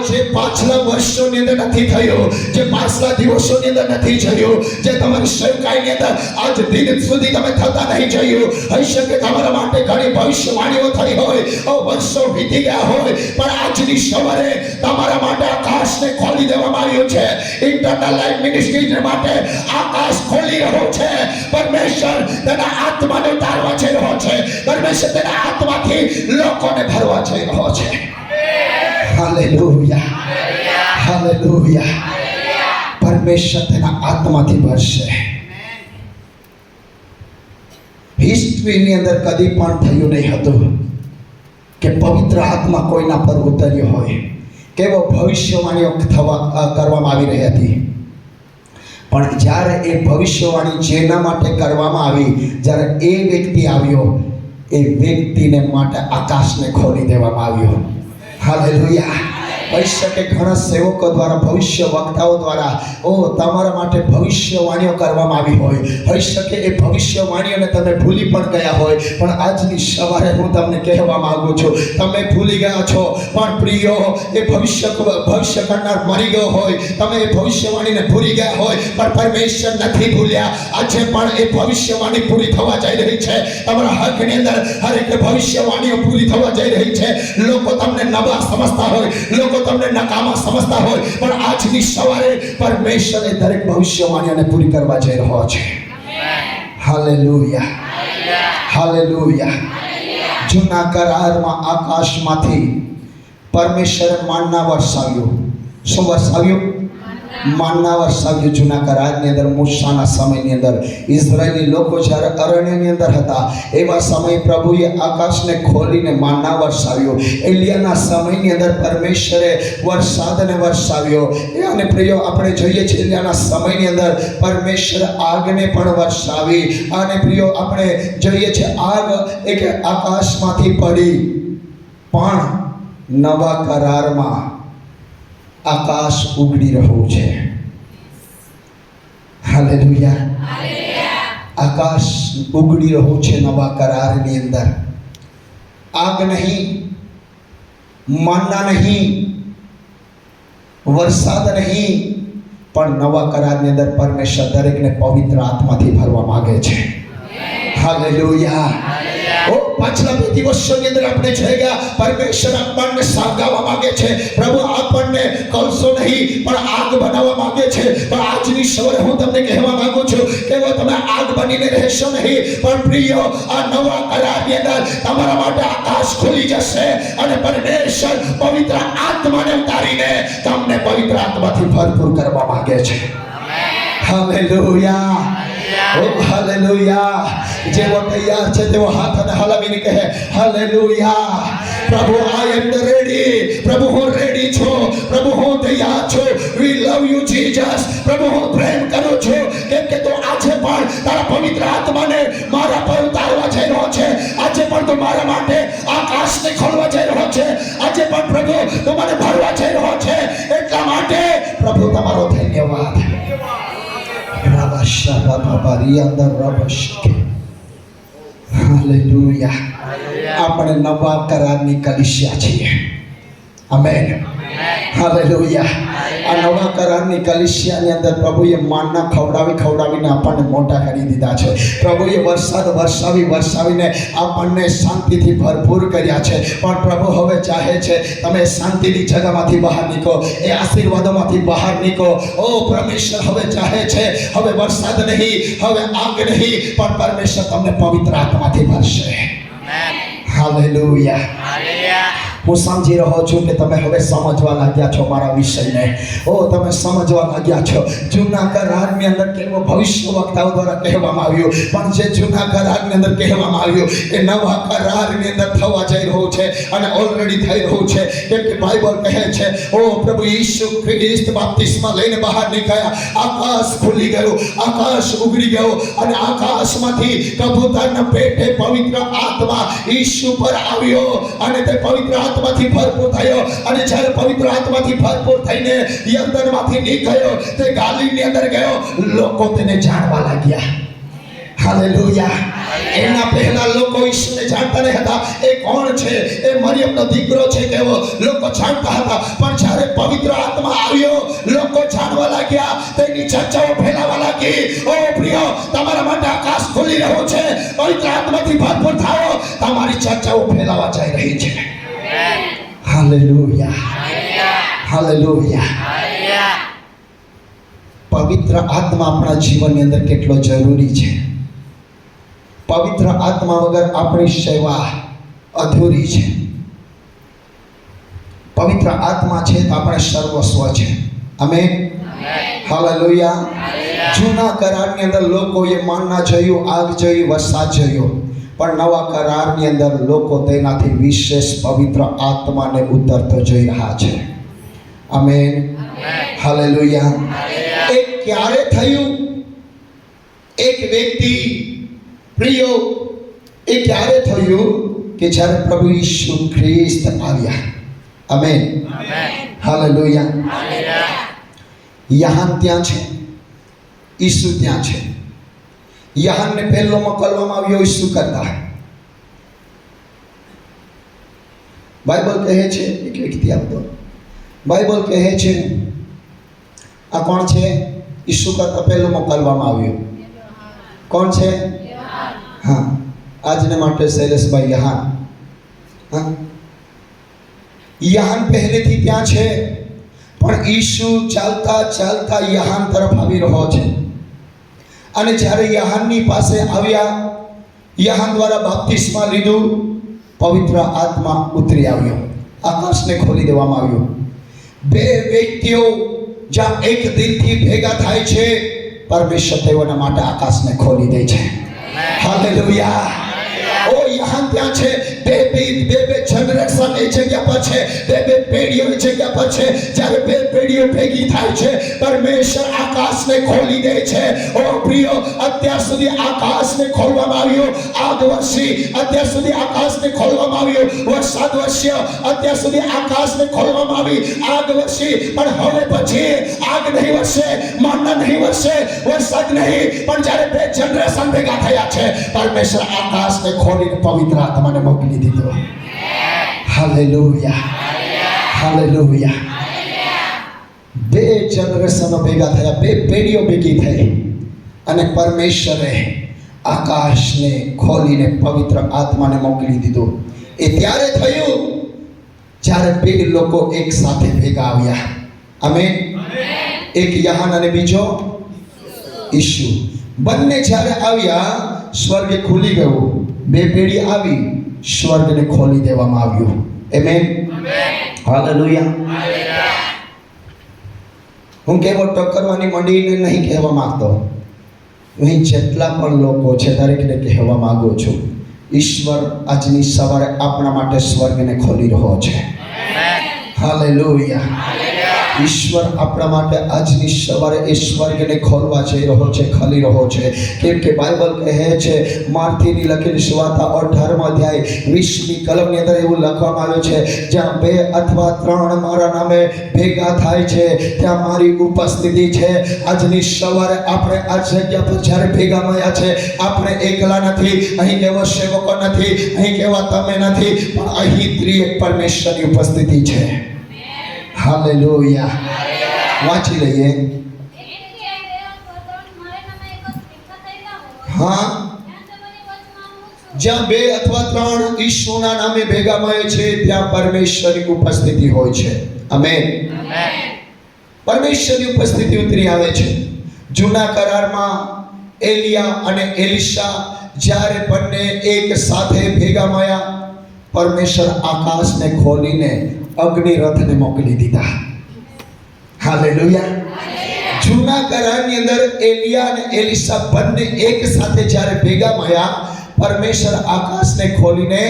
જે પાછલા વર્ષોની અંદર નથી થયું, જે પાછલા દિવસોની અંદર નથી થયું, જે તમારી સેવકાઈની અંદર આજ દિન સુધી તમે થતા નહીં જોયું. હોઈ શકે તમારા માટે ઘણી ભવિષ્યવાણીઓ થઈ હોય, વર્ષો વીતી ગયા હોય, પણ આજની સવારે તમારા માટે આકાશને ખોલી દેવામાં આવ્યું છે. ઇન્ટરનલ લાઈફ મિનિસ્ટ્રી માટે આકાશ ખોલી રહ્યો છે. પરમેશ્વર તેના આત્માને ઉતારવા જઈ રહ્યો છે. પરમેશ્વર તેના આત્માથી લોકોને ભરવા જઈ રહ્યો છે. હાલેલુયા. હાલેલુયા. પરમેશ્વર તેના આત્માથી ભરશે. હિસ્ટ્રીની અંદર કદી પણ થયું નહીં હતું કે પવિત્ર આત્મા કોઈના પર ઉતર્યો હોય. કેવો ભવિષ્યવાણીઓ કરવામાં આવી રહી હતી. પણ જ્યારે એ ભવિષ્યવાણી જેના માટે કરવામાં આવી, જ્યારે એ વ્યક્તિ આવ્યો, એ વ્યક્તિને માટે આકાશને ખોલી દેવામાં આવ્યો. હાલેલુયા. હોઈ શકે ઘણા સેવકો દ્વારા, ભવિષ્ય વક્તાઓ દ્વારા તમારા માટે ભવિષ્યવાણીઓ કરવામાં આવી હોય. હોઈ શકે એ ભવિષ્યવાણીઓને તમે ભૂલી પણ ગયા હોય, પણ આજની સવારે હું તમને કહેવા માંગુ છું, તમે ભૂલી ગયા છો પણ પ્રિયો, એ ભવિષ્ય કરનાર મરી ગયો હોય, તમે એ ભવિષ્યવાણીને ભૂલી ગયા હોય, પણ પરમેશ્વર નથી ભૂલ્યા. આજે પણ એ ભવિષ્યવાણી પૂરી થવા જઈ રહી છે. તમારા હકની અંદર હરેક ભવિષ્યવાણીઓ પૂરી થવા જઈ રહી છે. લોકો તમને નબળા સમજતા હોય, લોકો તમને નકામા સમજતા હોય, પણ આજની સવારે પરમેશ્વર એ દરેક ભવિષ્યવાણીઓને પૂરી કરવા જઈ રહ્યો છે. Hallelujah, hallelujah. જૂના કરારમાં આકાશમાંથી પરમેશ્વરે માનના વરસાવ્યું. શું વરસાવ્યું? માનના વરસાવ્યું. જૂના કરારની અંદર મૂસાના સમયની અંદર ઇઝરાયેલી લોકો જ્યારે અરણ્યની અંદર હતા, એવા સમયે પ્રભુએ આકાશને ખોલીને માનના વરસાવ્યો. એલિયાના સમયની અંદર પરમેશ્વરે વરસાદને વરસાવ્યો. અને પ્રિયો, આપણે જોઈએ છીએ એલિયાના સમયની અંદર પરમેશ્વર આગને પણ વરસાવી. અને પ્રિયો, આપણે જોઈએ છીએ આગ એક આકાશમાંથી પડી, પણ નવા કરારમાં આકાશ ઉગડી રહ્યું છે. હાલેલુયા. આકાશ ઉગડી રહ્યું છે નવા કરારની અંદર. આગ નહીં, માનના નહીં, વરસાદ નહીં, પણ નવા કરારની અંદર પરમેશ્વર દરેકને પવિત્ર આત્માથી ભરવા માંગે છે. હાલેલુયા. પાછલા 2 દિવસોની અંદર આપણે જોઈ ગયા, પરમેશ્વર આપણને સાંગાવા માંગે છે. પ્રભુ આપણને કલસો નહીં પણ આગ બનાવવા માંગે છે. પણ આજની સવારે હું તમને કહેવા માંગુ છું કે તમે આગ બનીને રહેશો નહીં, પણ પ્રિયો, આ નવા કરારની અંદર તમારા માટે આકાશ ખુલી જશે અને પરમેશ્વર પવિત્ર આત્માને ઉતારીને તમને પવિત્ર આત્માથી ભરપૂર કરવા માંગે છે. Hallelujah, hallelujah. જેવો તૈયાર છે તેવો હાથ હલાવીને કહે હાલેલુયા. પ્રભુ, આઈ એમ રેડી. પ્રભુ, હું રેડી છું. પ્રભુ, હું તૈયાર છું. વી લવ યુ જીસસ. પ્રભુ, હું પ્રેમ કરું છું, કેમ કે તું આજે પણ તારા પવિત્ર આત્માને મારા પર ઉતારવા જઈ રહ્યો છે. આજે પણ તું મારા માટે આકાશને ખોલવા જઈ રહ્યો છે. આજે પણ પ્રભુ તું મને ભરવા જઈ રહ્યો છે. એટલા માટે પ્રભુ તમારો ધન્યવાદ. હાલેલુયા. આપણે નવા કરારની કલીસિયા છીએ. આમેન. હાલેલુયા. આ નવા કરારની કલીસિયાની અંદર પ્રભુએ માનના ખવડાવીને આપણને મોટા કરી દીધા છે. પ્રભુએ વરસાદ વરસાવીને આપણને શાંતિથી ભરપૂર કર્યા છે. પણ પ્રભુ હવે ચાહે છે તમે શાંતિની જગામાંથી બહાર નીકળો, એ આશીર્વાદોમાંથી બહાર નીકળો. ઓ પરમેશ્વર હવે ચાહે છે, હવે વરસાદ નહીં, હવે આગ નહીં, પણ પરમેશ્વર તમને પવિત્ર આત્માથી ભરશે. હાલેલુયા. હું સમજી રહ્યો છું કે તમે હવે સમજવા લાગ્યા છો મારા વિષયને. તમે સમજવા લાગ્યા છો. જૂના કરારની અંદર કેવો ભવિષ્ય વક્તાઓ દ્વારા કહેવામાં આવ્યું, પણ જે જૂના કરારની અંદર કહેવામાં આવ્યું એ નવા કરારની અંદર થવા જઈ રહ્યું છે અને ઓલરેડી થઈ રહ્યું છે. કેમ કે બાઇબલ કહે છે, પ્રભુ ઈસુ ખ્રિસ્ત બાપ્તિસ્મા લઈને બહાર નીકળ્યા, આકાશ ખુલી ગયું, આકાશ ઉગડી ગયું અને આકાશમાંથી કબૂતરના પેટે પવિત્ર આત્મા ઈસુ પર આવ્યો અને તે પવિત્ર આત્માથી ભરપૂર થયો. અને જ્યારે પવિત્ર આત્માથી ભરપૂર થઈને યર્દનમાંથી નીકળ્યો, તે ગાલીલની અંદર ગયો. લોકો તેને જાણવા લાગ્યા. હાલેલુયા. એના પહેલા લોકો ઈસુને જાણતા નહીં હતા. એ કોણ છે? એ મરિયમનો દીકરો છે કેવો લોકો જાણતા હતા. પણ જ્યારે પવિત્ર આત્મા આવ્યો, લોકો જાણવા લાગ્યા, તેની ચર્ચાઓ ફેલાવા લાગી. ઓ પ્રિય, તમારા માટે આકાશ ખુલી રહ્યો છે. પવિત્ર આત્માથી ભરપૂર થાઓ. તમારી ચર્ચાઓ ફેલાવા જઈ રહી છે. Hallelujah, hallelujah. પવિત્ર આત્મા આપણા જીવનની અંદર કેટલો જરૂરી છે. પવિત્ર આત્મા વગર આપણી સેવા અધૂરી છે. પવિત્ર આત્મા છે તો આપણે સર્વસ્વ છે. આમેન. હાલેલુયા. જૂના કરારની અંદર લોકોએ માનના જોયું, આગ જોઈ, વરસાદ જોયો, પણ નવા કરારની અંદર લોકો તેનાથી વિશેષ પવિત્ર આત્માને ઉતરતો જોઈ રહ્યા છે. આમેન. હાલેલુયા. એ ક્યારે થયું? એક વ્યક્તિ પ્રિયો, એ ક્યારે થયું કે જ્યારે પ્રભુ ઈસુ ખ્રિસ્ત આવ્યા. આમેન. હાલેલુયા. યહાન ત્યાં છે, ઈસુ ત્યાં છે. યહાનને પહેલો મોકલવામાં આવ્યો ઈસુ કરતા. બાઇબલ કહે છે, એક વ્યક્તિ આપતો, બાઇબલ કહે છે આ કોણ છે? ઈસુ કરતા પહેલો મોકલવામાં આવ્યો કોણ છે? હા, આજને માટે શૈલેષભાઈ યહાન. હા, યહાન પહેલેથી ત્યાં છે, પણ ઈસુ ચાલતા ચાલતા યહાન તરફ આવી રહ્યો છે. અને જ્યારે યહાનની પાસે આવ્યા, યહાન દ્વારા બાપ્તિસ્મા લીધું, પવિત્ર આત્મા ઉતરી આવ્યો, આકાશને ખોલી દેવામાં આવ્યું. બે વ્યક્તિઓ જ્યાં એક દિલથી ભેગા થાય છે, પરમેશ્વર તેઓના માટે આકાશને ખોલી દે છે. હાલેલુયા. ઓ યહાન ત્યાં છે. બે જનરેશન એ જગ્યા પર છે, બે પેઢીઓ એ જગ્યા પર છે. જ્યારે બે પેઢીઓ ભેગી થાય છે, પરમેશ્વર આકાશને ખોલી દે છે. ઓ પ્રિયો, અત્યાર સુધી આકાશને ખોલવામાં આવ્યું. આગ વર્ષી અત્યાર સુધી આકાશને ખોલવામાં આવ્યું. વરસાદ વર્ષી અત્યાર સુધી આકાશને ખોલવામાં આવી. આગ વર્ષી, પણ હવે પછી આગ નહીં વરસે, માનના નહીં વરસે, વરસાદ નહીં. પણ જ્યારે બે જનરેશન ભેગા થયા છે, પરમેશ્વર આકાશને ખોલીને પવિત્ર આત્માને મોકલી દીધો. Hallelujah, hallelujah. બે જનરેશનો ભેગા થયા, બે પેઢીઓ ભેગી થઈ, અને પરમેશ્વરે આકાશને ખોલીને પવિત્ર આત્માને મોકલી દીધો. એ ત્યારે થયું જ્યારે બે લોકો એક સાથે ભેગા આવ્યા. આમેન. એક યહાન અને બીજો ઈસુ. બંને જ્યારે આવ્યા, સ્વર્ગ ખુલી ગયું. બે પેઢી આવી, સ્વર્ગને ખોલી દેવામાં આવ્યું. આમેન. હાલેલુયા. હું કેવો ટક્કરવાની મંડીને નહીં કહેવા માંગતો. અહીં જેટલા પણ લોકો છે, દરેકને કહેવા માંગુ છું, ઈશ્વર આજની સવારે આપણા માટે સ્વર્ગને ખોલી રહ્યો છે. હાલેલુયા. ઈશ્વર આપણા માટે આજની સવારે એ સ્વર્ગને ખોલવા જઈ રહ્યો છે, ખોલી રહ્યો છે. કેમ કે બાઇબલ કહે છે, માર્થીની લખેલી સુવાર્તા 18મો અધ્યાય 20મી કલમની અંદર એવું લખવામાં આવ્યું છે, જ્યાં બે અથવા ત્રણ મારા નામે ભેગા થાય છે, ત્યાં મારી ઉપસ્થિતિ છે. આજની સવારે આપણે આ જગ્યા પર જ્યારે ભેગા મળ્યા છે, આપણે એકલા નથી. અહીં કેવા સેવકો નથી, અહીં કેવા તમે નથી, પણ અહીં ત્રિએક પરમેશ્વરની ઉપસ્થિતિ છે. હાલેલુયા. વાંચી લઈએ. હા, જ્યાં બે અથવા ત્રણ ઈશ્વરના નામે ભેગા મળે છે, ત્યાં પરમેશ્વરની ઉપસ્થિતિ હોય છે. આમેન. પરમેશ્વરની ઉપસ્થિતિ ઉતરી આવે છે. જૂના કરારમાં એલિયા અને એલિશા જ્યારે બંને એક સાથે ભેગા મળ્યા, પરમેશ્વર આકાશને ખોલીને અગ્નિ રથને મોકલી દીધા. હાલેલુયા. જૂના કરારની અંદર એલિયા અને એલિશા બંને એક સાથે જ્યારે ભેગા મળ્યા, પરમેશ્વર આકાશને ખોલીને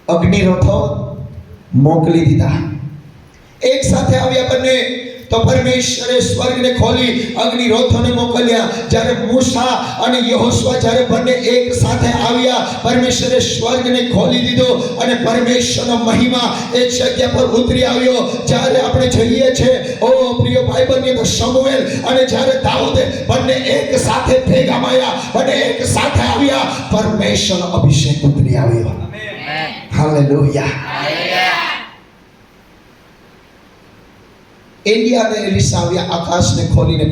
અગ્નિ રથો મોકલી દીધા. એક સાથે આવ્યા બંને, તો પરમેશ્વરે સ્વર્ગને ખોલી અગ્નિ રથોને મોકલ્યા. જ્યારે મૂસા અને યહોશુઆ જ્યારે બંને એક સાથે આવ્યા, પરમેશ્વરે સ્વર્ગને ખોલી દીધો, અને પરમેશ્વરનો મહિમા એ જગ્યા પર ઉતરી આવ્યો. જ્યારે આપણે જોઈએ છે, ઓ પ્રિય બાઇબલની અંદર શમુએલ અને જ્યારે દાઉદ બંને એક સાથે ભેગા મળ્યા, બંને એક સાથે આવ્યા, પરમેશ્વરનો અભિષેક ઉતરી આવ્યો. હાલેલુયા. એલિયા અને એલિશા આવ્યા, આકાશને ખોલીને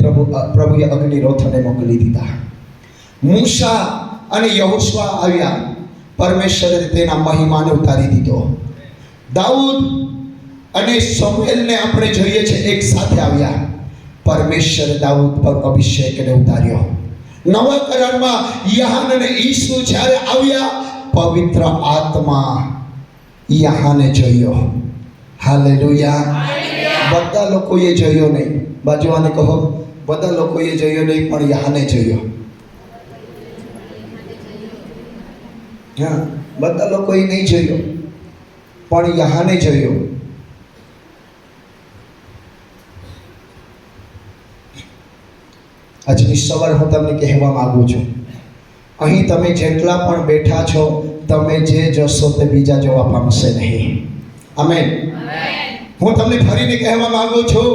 પ્રભુએ અગ્નિ રથોને મોકલી દીધા. મૂસા અને યહોશુઆ આવ્યા, પરમેશ્વરે તેના મહિમાને ઉતારી દીધો. દાઉદ અને શમુએલને આપણે જોઈએ છે એક સાથે આવ્યા, પરમેશ્વરે દાઉદ પર અભિષેકને ઉતાર્યો. નવા કરારમાં યહાન અને ઈસુ જ્યારે આવ્યા, પવિત્ર આત્મા યહાને જોયો. હાલેલુયા. બધા લોકોએ જોયો નહીં. બાજુવાને કહો, બધા લોકોએ જોયો નહીં, પણ યહાને જોયો. હા, બધા લોકોએ નહીં જોયો, પણ યહાને જોયો. આજની સવારે હું તમને કહેવા માંગુ છું, અહીં તમે જેટલા પણ બેઠા છો, તમે જે જશો તે બીજા જોવા પામશે નહીં. આમેન. હું તમને ફરીને કહેવા માંગુ છું,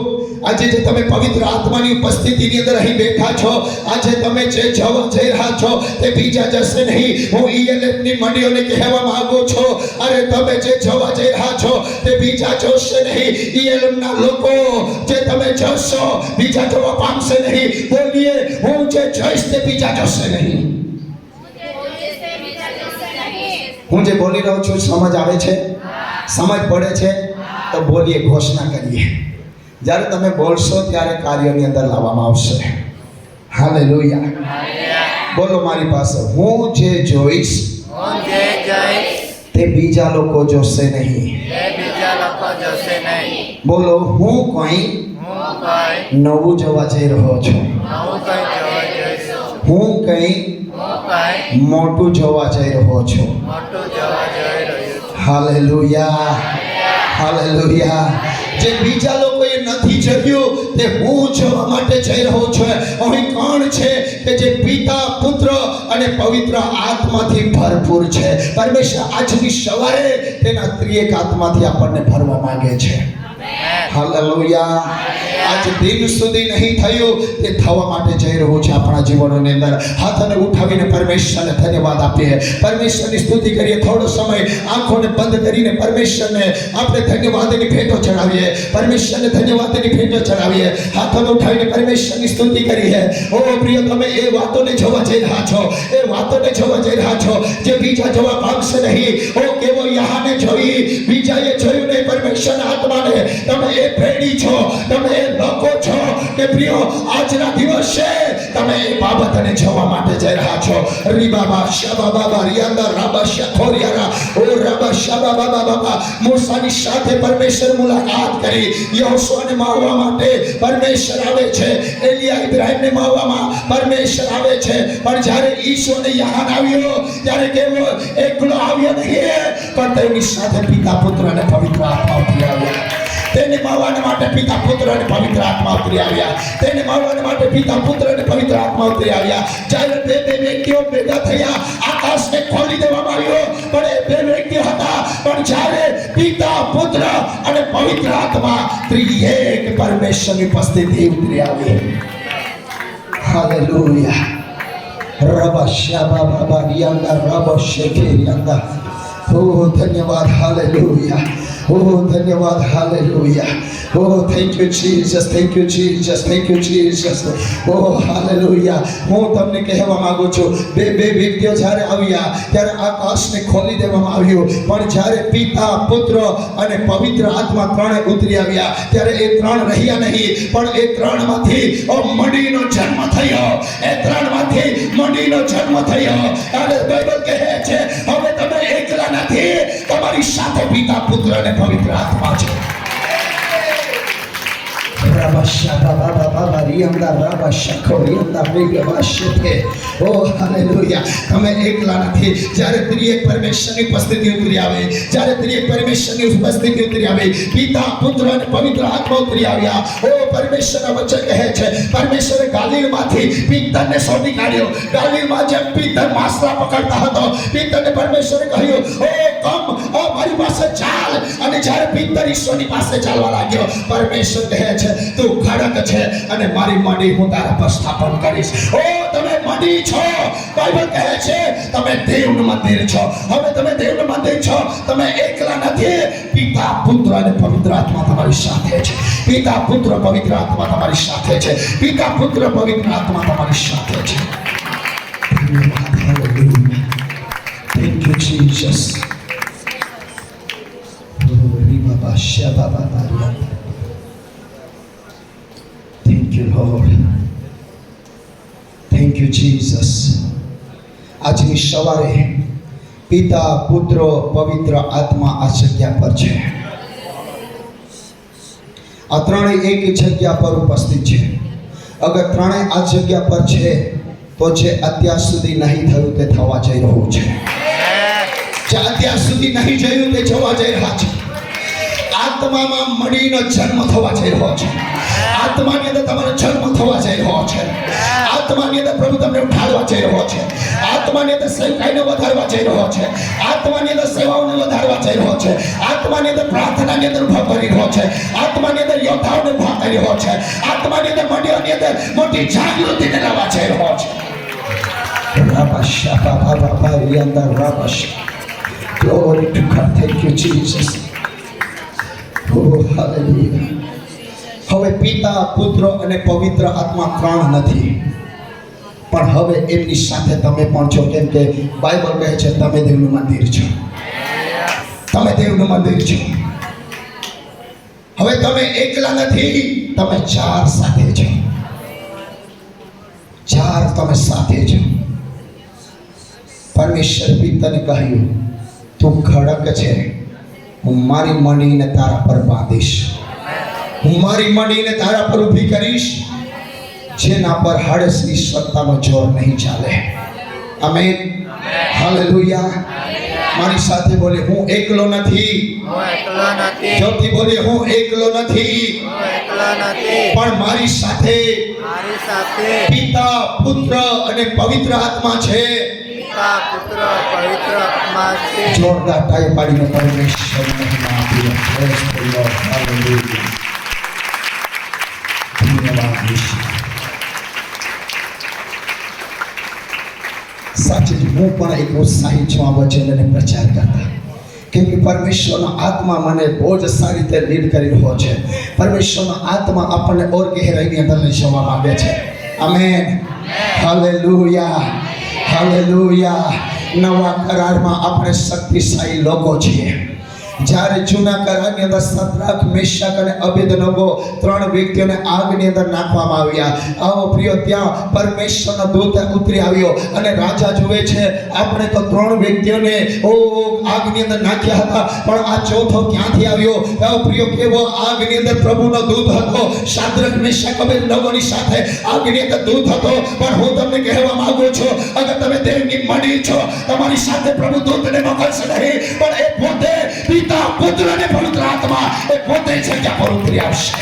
આજે જે તમે પવિત્ર આત્માની ઉપસ્થિતિની અંદર અહીં બેઠા છો, આજે તમે જે જવા જઈ રહ્યા છો તે બીજા જશે નહીં. હું ELFની મંડળીઓને કહેવા માંગુ છું, અરે તમે જે જવા જઈ રહ્યા છો તે બીજા જોશે નહીં. ELFના લોકો જે તમે જશો બીજા જવા પામશે નહીં. બોલીએ, હું જે જઈશ તે બીજા જશે નહીં. હું જે બોલી રહ્યો છું સમજ આવે છે? સમજ પડે છે? તો બોલીએ, ઘોષણા કરીએ. જ્યારે તમે બોલશો ત્યારે કાર્યોની અંદર લાવવામાં આવશે. હાલેલુયા. બોલો મારી પાસે, હું જે જોઈશ તે બીજા લોકો જોશે નહીં. બોલો, હું કંઈ નવું જોવા જઈ રહ્યો છું. હું કંઈ મોટું જોવા જઈ રહ્યો છું. Hallelujah, hallelujah. જે બીજા લોકોએ નથી જોયું તે હું જોવા માટે જઈ રહ્યો છું. અહીં કોણ છે કે જે પિતા, પુત્ર અને પવિત્ર આત્માથી ભરપૂર છે? પરમેશ્વર આજની સવારે તેના ત્રિએક આત્માથી આપણને ભરવા માંગે છે. હાલેલુયા. આજ દિન સુધી નહીં થયું તે થવા માટે જઈ રહ્યું છે આપણા જીવનોની અંદર. હાથને ઉઠાવીને પરમેશ્વરને ધન્યવાદ આપીએ, પરમેશ્વરની સ્તુતિ કરીએ. થોડો સમય આંખોને બંધ કરીને પરમેશ્વરને આપણે ધન્યવાદની ભેટો ચડાવીએ, પરમેશ્વરને ધન્યવાદની ભેટો ચડાવીએ. હાથને ઉઠાવીને પરમેશ્વરની સ્તુતિ કરીએ. ઓ પ્રિય, તમે એ વાતોને જોવા જઈ રહ્યા છો, એ વાતોને જોવા જઈ રહ્યા છો જે બીજા જોવા પામશે નહીં. ઓ કેવો યહાને જોઈ, બીજાએ જોયું નહીં પરમેશ્વરના આત્માને. તમે એ પ્રેરણી છો, તમે એ લોકો છો કે પ્રિયો આજના દિવસે તમે એ બાબતને જોવા માટે જઈ રહ્યા છો. રીબાબા શાબાબા રિયાંદા રાબા શખોરિયારા ઓ રાબા શાબાબા બાબા. મૂસાની સાથે પરમેશ્વર મુલાકાત કરી. યહોશુઆને મારવા માટે પરમેશ્વર આવે છે. એલિયા ઇબ્રાહીમને મારવામાં પરમેશ્વર આવે છે. પણ જ્યારે ઈશ્વરને યાદ આવ્યો ત્યારે કેવો એકલો આવ્યો નહીં, પણ તેની સાથે પિતા, પુત્ર અને પવિત્ર આત્મા ઉતરી આવ્યા. તેને મારવા માટે પિતા, પુત્ર અને પવિત્ર આત્મા ઉતરી આવ્યા. તેને મારવા માટે પિતા, પુત્ર અને પવિત્ર આત્મા ઉતરી આવ્યા. જ્યારે બે વ્યક્તિઓ ભેગા થયા, આકાશને ખોલી દેવામાં આવ્યો. પણ એ બે વ્યક્તિઓ હતા, પણ જ્યારે પિતા, પુત્ર અને પવિત્ર આત્મા ત્રિએક પરમેશ્વરની ઉપસ્થિતિ ઉતરી આવી. હાલેલુયા. રબા શાબા બાબા રિયાંદા રબા શેખે રિયાંદા. Oh, ધન્યવાદ. હાલેલુયા. Oh, ધન્યવાદ. Hallelujah. Oh, thank you Jesus, thank you Jesus, thank you Jesus. Oh, hallelujah. હું તમને કહેવા માંગુ છું, બે વ્યક્તિઓ જ્યારે આવ્યા ત્યારે આકાશને ખોલી દેવામાં આવ્યું. પણ જ્યારે પિતા, પુત્ર અને પવિત્ર આત્મા ત્રણે ઉતરી આવ્યા ત્યારે એ ત્રણ રહ્યા નહીં, પણ એ ત્રણમાંથી મંડીનો જન્મ થયો. એ ત્રણમાંથી મંડીનો જન્મ થયો. અને બાઇબલ કહે છે, હવે તમે એકલા નથી, તમારી સાથે પિતા, પુત્ર અને પવિત્ર આત્મા છે. તમે એકલા નથી. જ્યારે ત્રિએક પરમેશ્વરની ઉપસ્થિતિ ઉતરી આવે, જ્યારે ત્રિએક પરમેશ્વરની ઉપસ્થિતિ ઉતરી આવે, પિતા, પુત્ર અને પવિત્ર આત્મા ઉતરી આવ્યા. ઓ પરમેશ્વરના વચન કહે છે, પરમેશ્વરે ગાલિલમાંથી પિત્તરને શોધી કાઢ્યો. ગાલિલમાં જેમ પિત્તર માછલા પકડતા હતો, પિત્તરને પરમેશ્વરે કહ્યું, ઓ કમ, મારી પાસે ચાલ. અને જ્યારે પિત્તર ઈશ્વરની પાસે ચાલવા લાગ્યો, પરમેશ્વર કહે છે, તું ખડક છે અને મારી મંડી હું તારા પર સ્થાપન કરીશ. ઓ તમે મંડી છો. બાઇબલ કહે છે તમે દેવનું મંદિર છો. હવે તમે દેવનું મંદિર છો, તમે એકલા નથી. પિતા, પુત્ર અને પવિત્ર આત્મા તમારી સાથે છે. પિતા, પુત્ર, પવિત્ર આત્મા તમારી સાથે છે. પિતા, પુત્ર, પવિત્ર આત્મા તમારી સાથે છે. Thank you Jesus. Thank you Lord. Thank you Jesus. આજની સવારે પિતા, પુત્ર, પવિત્ર આત્મા આ જગ્યા પર છે. આ ત્રણેય એક જગ્યા પર ઉપસ્થિત છે. અગર ત્રણેય આ જગ્યા પર છે તો જે અત્યાર સુધી નહીં થયું તે થવા જઈ રહ્યું છે. જે અત્યાર સુધી નહીં જોયું તે જોવા જઈ રહ્યા છે. આત્મામાં મળીનો જન્મ થવા જઈ રહ્યો છે. આત્માની અંદર તમારો જન્મ થવા જઈ રહ્યો છે. આત્માની અંદર પ્રભુ તમને ઉઠાડવા જઈ રહ્યો છે. આત્માની અંદર સેવકાઈને વધારવા જઈ રહ્યો છે. આત્માની અંદર સેવાઓને વધારવા જઈ રહ્યો છે. આત્માની અંદર પ્રાર્થનાની અંદર ઉભા કરી રહ્યો છે. આત્માની અંદર યોદ્ધાઓને ઉભા કરી રહ્યો છે. આત્માની અંદર મંડળીઓની અંદર મોટી જાગૃતિને લાવવા જઈ રહ્યો છે. Glory to God. Thank you, Jesus. Oh, hallelujah. હવે પિતા, પુત્ર અને પવિત્ર આત્મા ત્રણ નથી, પણ હવે એમની સાથે તમે પણ છો. કેમ કે બાઇબલ કહે છે તમે દેવનું મંદિર છો. તમે દેવનું મંદિર છો. હવે તમે એકલા નથી, તમે ચાર સાથે છો. ચાર તમે સાથે છો. પરમેશ્વર પિતાને કહ્યું તું ખડક છે, હું મારી મણીને તારા પર બાંધીશ. હું મારી મણીને તારા પર ઊભી કરીશ, જેના પર હડસની સત્તાનો જોર નહીં ચાલે. આમેન. હાલેલુયા. મારી સાથે બોલે હું એકલો નથી. જોથી બોલે હું એકલો નથી, પણ મારી સાથે પિતા, પુત્ર અને પવિત્ર આત્મા છે. જોરદાર તાળી પાડીને પરમેશ્વર મહિમા આપીએ. Praise the lord. હાલેલુયા. ધન્યવાદ ઈશ્વર. સાચે જ હું પણ એક ઉત્સાહી છું આ વચનને પ્રચાર કરતા, કેમ કે પરમેશ્વરનો આત્મા મને બહુ જ સારી રીતે લીડ કરી રહ્યો છે. પરમેશ્વરનો આત્મા આપણને ઓર ગહેરાઈની અંદર લઈ જવા માંગે છે. આમેન. હાલેલુયા. હાલેલુયા. નવા કરારમાં આપણે શક્તિશાળી લોકો છીએ. જ્યારે જૂના કરારની અંદર સદ્રાક, મેશક અને અબેદનગો ત્રણ વ્યક્તિઓને આગની અંદર નાખવામાં આવ્યા. આવો પ્રિય, ત્યાં પરમેશ્વરનો દૂત ઉતરી આવ્યો અને રાજા જુએ છે આપણે તો ત્રણ વ્યક્તિઓને આગની અંદર નાખ્યા હતા, પણ આ ચોથો ક્યાંથી આવ્યો? આવો પ્રિય, કેવો આગની અંદર પ્રભુનો દૂત હતો. શાદ્રક, મેશક, અબેદનગોની સાથે આગની અંદર દૂત હતો. પણ હું તમને કહેવા માંગુ છું, અગર તમે દેવની મણી છો, તમારી સાથે પ્રભુ દૂતને મોકલશે નહીં, પણ એ પોતે પિતા, પુત્ર અને પવિત્ર આત્મા એ પોતે છે ત્યાં પર ઉતરી આવશે.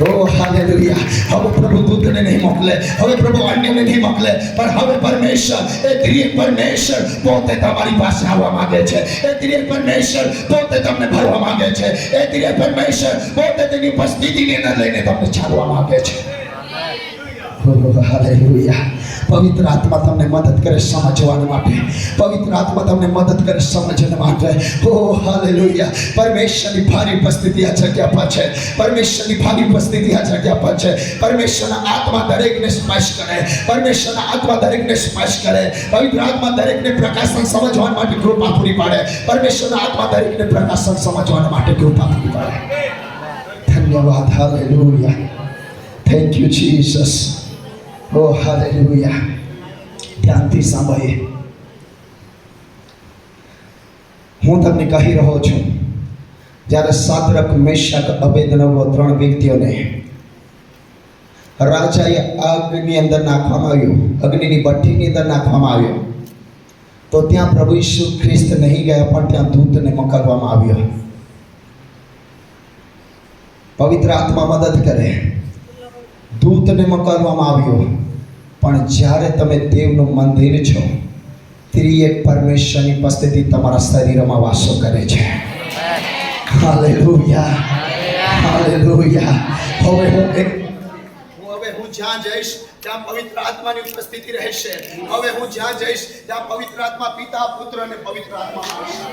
Oh, hallelujah. હવે પ્રભુ દૂતને નહીં મોકલે, હવે પ્રભુ અન્યને નહીં મોકલે, પણ હવે પરમેશ્વર, એ ત્રિએક પરમેશ્વર પોતે તમારી પાસે આવવા માંગે છે. એ ત્રિએક પરમેશ્વર પોતે તમને ભરવા માંગે છે. એ ત્રિએક પરમેશ્વર પોતે તેની ઉપસ્થિતિની અંદર લઈને તમને ચાલવા માંગે છે. હાલેલુયા. પવિત્ર આત્મા તમને મદદ કરે સમજવા માટે. પવિત્ર આત્મા તમને મદદ કરે સમજવા માટે. ઓ હાલેલુયા. પરમેશ્વરની ભારી ઉપસ્થિતિ આ જગ્યા પર છે. પરમેશ્વરની ભારી ઉપસ્થિતિ આ જગ્યા પર છે. પરમેશ્વરના આત્મા દરેકને સ્પર્શ કરે. પરમેશ્વરના આત્મા દરેકને સ્પર્શ કરે. પવિત્ર આત્મા દરેકને પ્રકાશન સમજવા માટે કૃપા પૂરી પાડે. પરમેશ્વરના આત્મા દરેકને પ્રકાશન સમજવા માટે કૃપા પૂરી પાડે. ધન્યવાદ. Hallelujah. Thank you Jesus. Oh, hallelujah. ધ્યાનથી સાંભળીએ. હું તમને કહી રહ્યો છું, જ્યારે શાદ્રક, મેશક, અબેદનગો ત્રણ વ્યક્તિઓને રાજાએ આગની અંદર નાખવામાં આવ્યું, અગ્નિની ભઠ્ઠીની અંદર નાખવામાં આવ્યો, તો ત્યાં પ્રભુ ઈસુ ખ્રિસ્ત નહીં ગયા, પણ ત્યાં દૂતને મોકલવામાં આવ્યો. પવિત્ર આત્મા મદદ કરે. દૂતને મોકલવામાં આવ્યો. પણ જ્યારે તમે દેવનું મંદિર છો, ત્રિએક પરમેશ્વરની ઉપસ્થિતિ તમારા શરીરમાં વાસો કરે છે. હાલેલુયા. હાલેલુયા. હવે હું જ્યાં જઈશ ત્યાં પવિત્ર આત્માની ઉપસ્થિતિ રહેશે. હવે હું જ્યાં જઈશ ત્યાં પવિત્ર આત્મા, પિતા, પુત્ર અને પવિત્ર આત્મા આવશે.